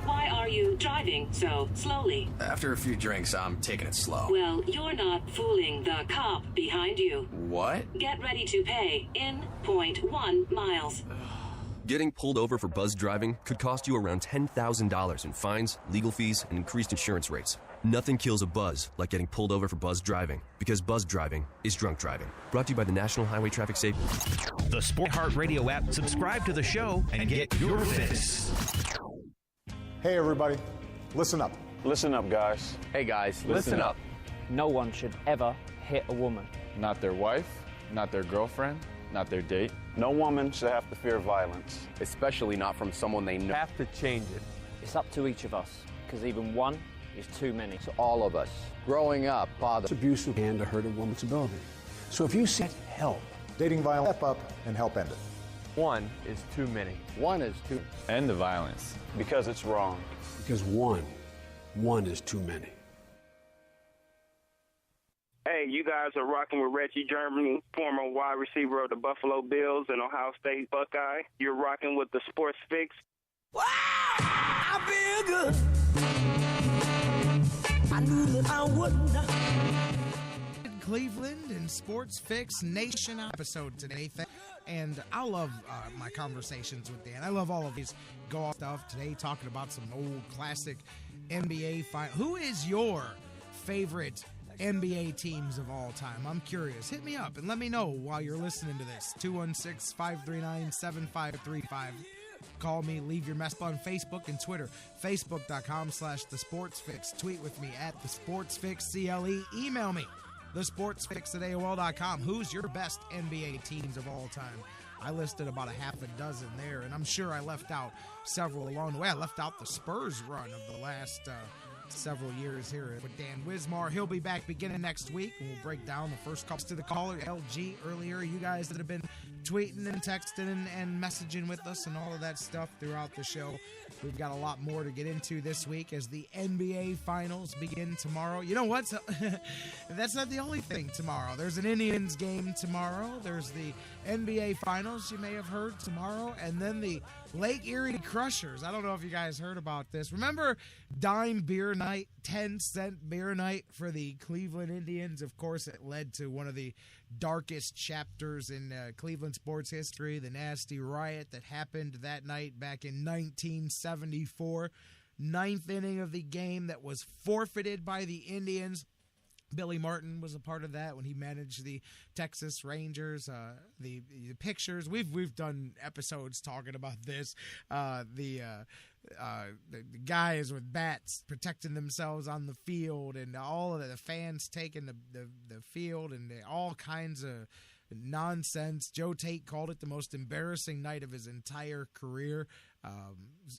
Why are you driving so slowly? After a few drinks, I'm taking it slow. Well, you're not fooling the cop behind you. What? Get ready to pay in 0.1 miles. Getting pulled over for buzz driving could cost you around $10,000 in fines, legal fees, and increased insurance rates. Nothing kills a buzz like getting pulled over for buzz driving, because buzz driving is drunk driving. Brought to you by the National Highway Traffic Safety. The Sport Heart Radio app. Subscribe to the show and get your fix. Hey, everybody. Listen up. Listen up, guys. Hey, guys. Listen up. No one should ever hit a woman. Not their wife, not their girlfriend, not their date. No woman should have to fear violence. Especially not from someone they know. Have to change it. It's up to each of us, because even one is too many. So all of us, growing up, father. Abuse can to hurt a woman's ability. So if you see help, dating violence, step up and help end it. One is too many. One is too. End the violence. Because it's wrong. Because one is too many. Hey, you guys are rocking with Reggie Germany, former wide receiver of the Buffalo Bills and Ohio State Buckeye. You're rocking with the Sports Fix. Wow, I feel good. I knew that I would not. Cleveland and Sports Fix Nation episode today. And I love my conversations with Dan. I love all of these go-off stuff today, talking about some old classic NBA fight. Who is your favorite NBA teams of all time? I'm curious. Hit me up and let me know while you're listening to this. 216-539-7535. Call me, leave your message on Facebook and Twitter. Facebook.com/TheSportsFix. Tweet with me at TheSportsFixCLE. Email me, TheSportsFix@AOL.com. Who's your best NBA teams of all time? I listed about a half a dozen there, and I'm sure I left out several along the way. I left out the Spurs run of the last several years here with Dan Wismar. He'll be back beginning next week, and we'll break down the first calls to the caller, LG, earlier. You guys that have been tweeting and texting and messaging with us and all of that stuff throughout the show. We've got a lot more to get into this week as the NBA Finals begin tomorrow. You know what? That's not the only thing tomorrow. There's an Indians game tomorrow. There's the NBA Finals, you may have heard, tomorrow. And then the Lake Erie Crushers. I don't know if you guys heard about this. Remember dime beer night, 10-cent beer night for the Cleveland Indians? Of course, it led to one of the darkest chapters in Cleveland sports history, the nasty riot that happened that night back in 1974. Ninth inning of the game that was forfeited by the Indians. Billy Martin was a part of that when he managed the Texas Rangers. The pictures, we've done episodes talking about this. The guys with bats protecting themselves on the field, and all of the fans taking the field, and all kinds of nonsense. Joe Tate called it the most embarrassing night of his entire career.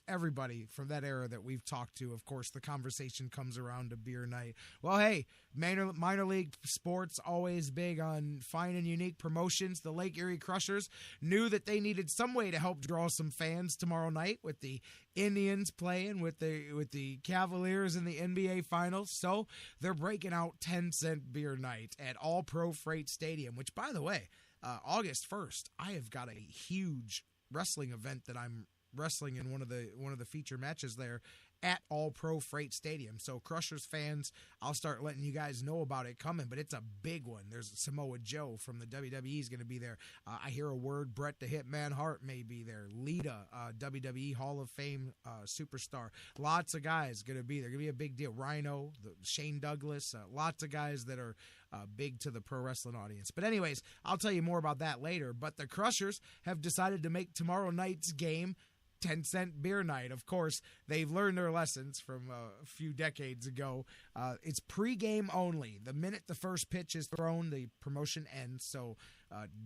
Everybody from that era that we've talked to, of course, the conversation comes around to beer night. Well, hey, minor league sports always big on fine and unique promotions. The Lake Erie Crushers knew that they needed some way to help draw some fans tomorrow night with the Indians playing with the Cavaliers in the NBA Finals. So they're breaking out 10-cent beer night at All Pro Freight Stadium, which, by the way, August 1st, I have got a huge wrestling event that I'm wrestling in one of the feature matches there at All-Pro Freight Stadium. So Crushers fans, I'll start letting you guys know about it coming, but it's a big one. There's Samoa Joe from the WWE is going to be there. I hear a word, Bret the Hitman Hart may be there. Lita, WWE Hall of Fame superstar. Lots of guys going to be there. Going to be a big deal. Rhino, Shane Douglas, lots of guys that are big to the pro wrestling audience. But anyways, I'll tell you more about that later. But the Crushers have decided to make tomorrow night's game 10-cent beer night. Of course, they've learned their lessons from a few decades ago. It's pregame only. The minute the first pitch is thrown, the promotion ends. So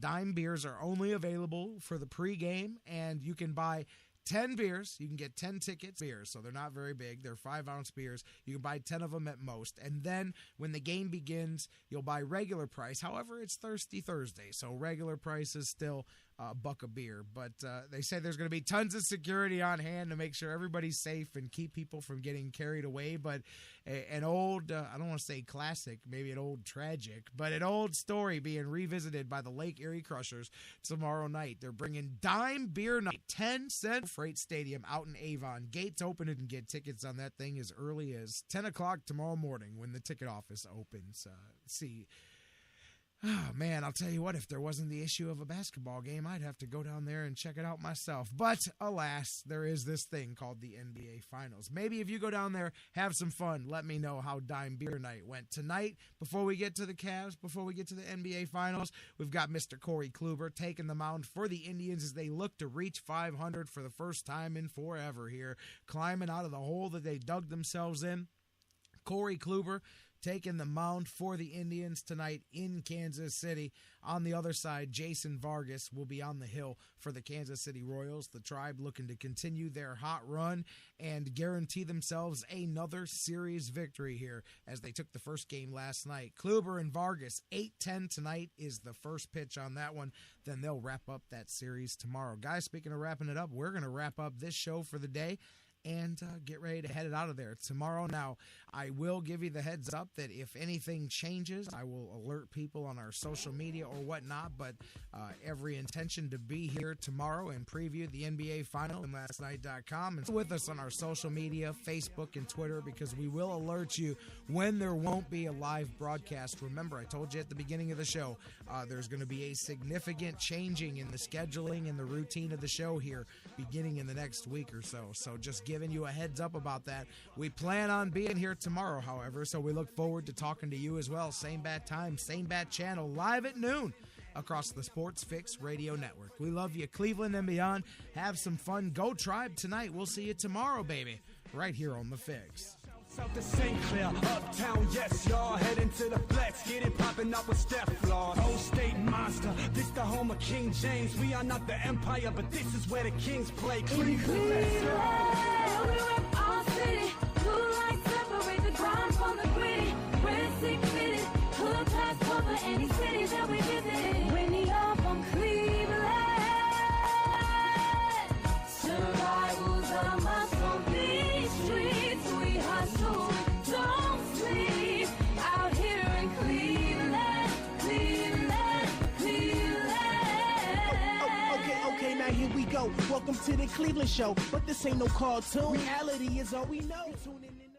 dime beers are only available for the pregame, and you can buy 10 beers. You can get 10 tickets beers, so they're not very big. They're 5-ounce beers. You can buy 10 of them at most. And then when the game begins, you'll buy regular price. However, it's Thirsty Thursday, so regular price is still $1 a beer. But they say there's going to be tons of security on hand to make sure everybody's safe and keep people from getting carried away. But an old, I don't want to say classic, maybe an old tragic, but an old story being revisited by the Lake Erie Crushers tomorrow night. They're bringing Dime Beer Night, 10-cent Freight Stadium out in Avon. Gates open and get tickets on that thing as early as 10 o'clock tomorrow morning when the ticket office opens. See, oh, man, I'll tell you what, if there wasn't the issue of a basketball game, I'd have to go down there and check it out myself. But, alas, there is this thing called the NBA Finals. Maybe if you go down there, have some fun, let me know how Dime Beer Night went. Tonight, before we get to the Cavs, before we get to the NBA Finals, we've got Mr. Corey Kluber taking the mound for the Indians as they look to reach 500 for the first time in forever here, climbing out of the hole that they dug themselves in. Corey Kluber taking the mound for the Indians tonight in Kansas City. On the other side, Jason Vargas will be on the hill for the Kansas City Royals. The Tribe looking to continue their hot run and guarantee themselves another series victory here as they took the first game last night. Kluber and Vargas, 8-10 tonight is the first pitch on that one. Then they'll wrap up that series tomorrow. Guys, speaking of wrapping it up, we're going to wrap up this show for the day and get ready to head it out of there tomorrow. Now, I will give you the heads up that if anything changes, I will alert people on our social media or whatnot, but every intention to be here tomorrow and preview the NBA Final on lastnight.com and with us on our social media, Facebook and Twitter, because we will alert you when there won't be a live broadcast. Remember, I told you at the beginning of the show, there's going to be a significant changing in the scheduling and the routine of the show here beginning in the next week or so. So just giving you a heads up about that. We plan on being here tomorrow, however, so we look forward to talking to you as well. Same bat time, same bat channel, live at noon across the Sports Fix Radio Network. We love you, Cleveland and beyond. Have some fun. Go Tribe tonight. We'll see you tomorrow, baby, right here on The Fix. South to St. Clair, uptown, yes, y'all. Heading to the flex, get it popping up with Steph Flaws. Old State Monster, this the home of King James. We are not the Empire, but this is where the Kings play. Cleveland, let's go. We rep our city. Blue lights separate the ground from the gritty. We're sick-fitted, hood passport for any city that we visit. When the up from Cleveland, survivals are must on these streets. We hustle, don't sleep, out here in Cleveland, Cleveland, Cleveland. Okay, now here we go. Welcome to the Cleveland show, but this ain't no cartoon. Reality is all we know. Tune in.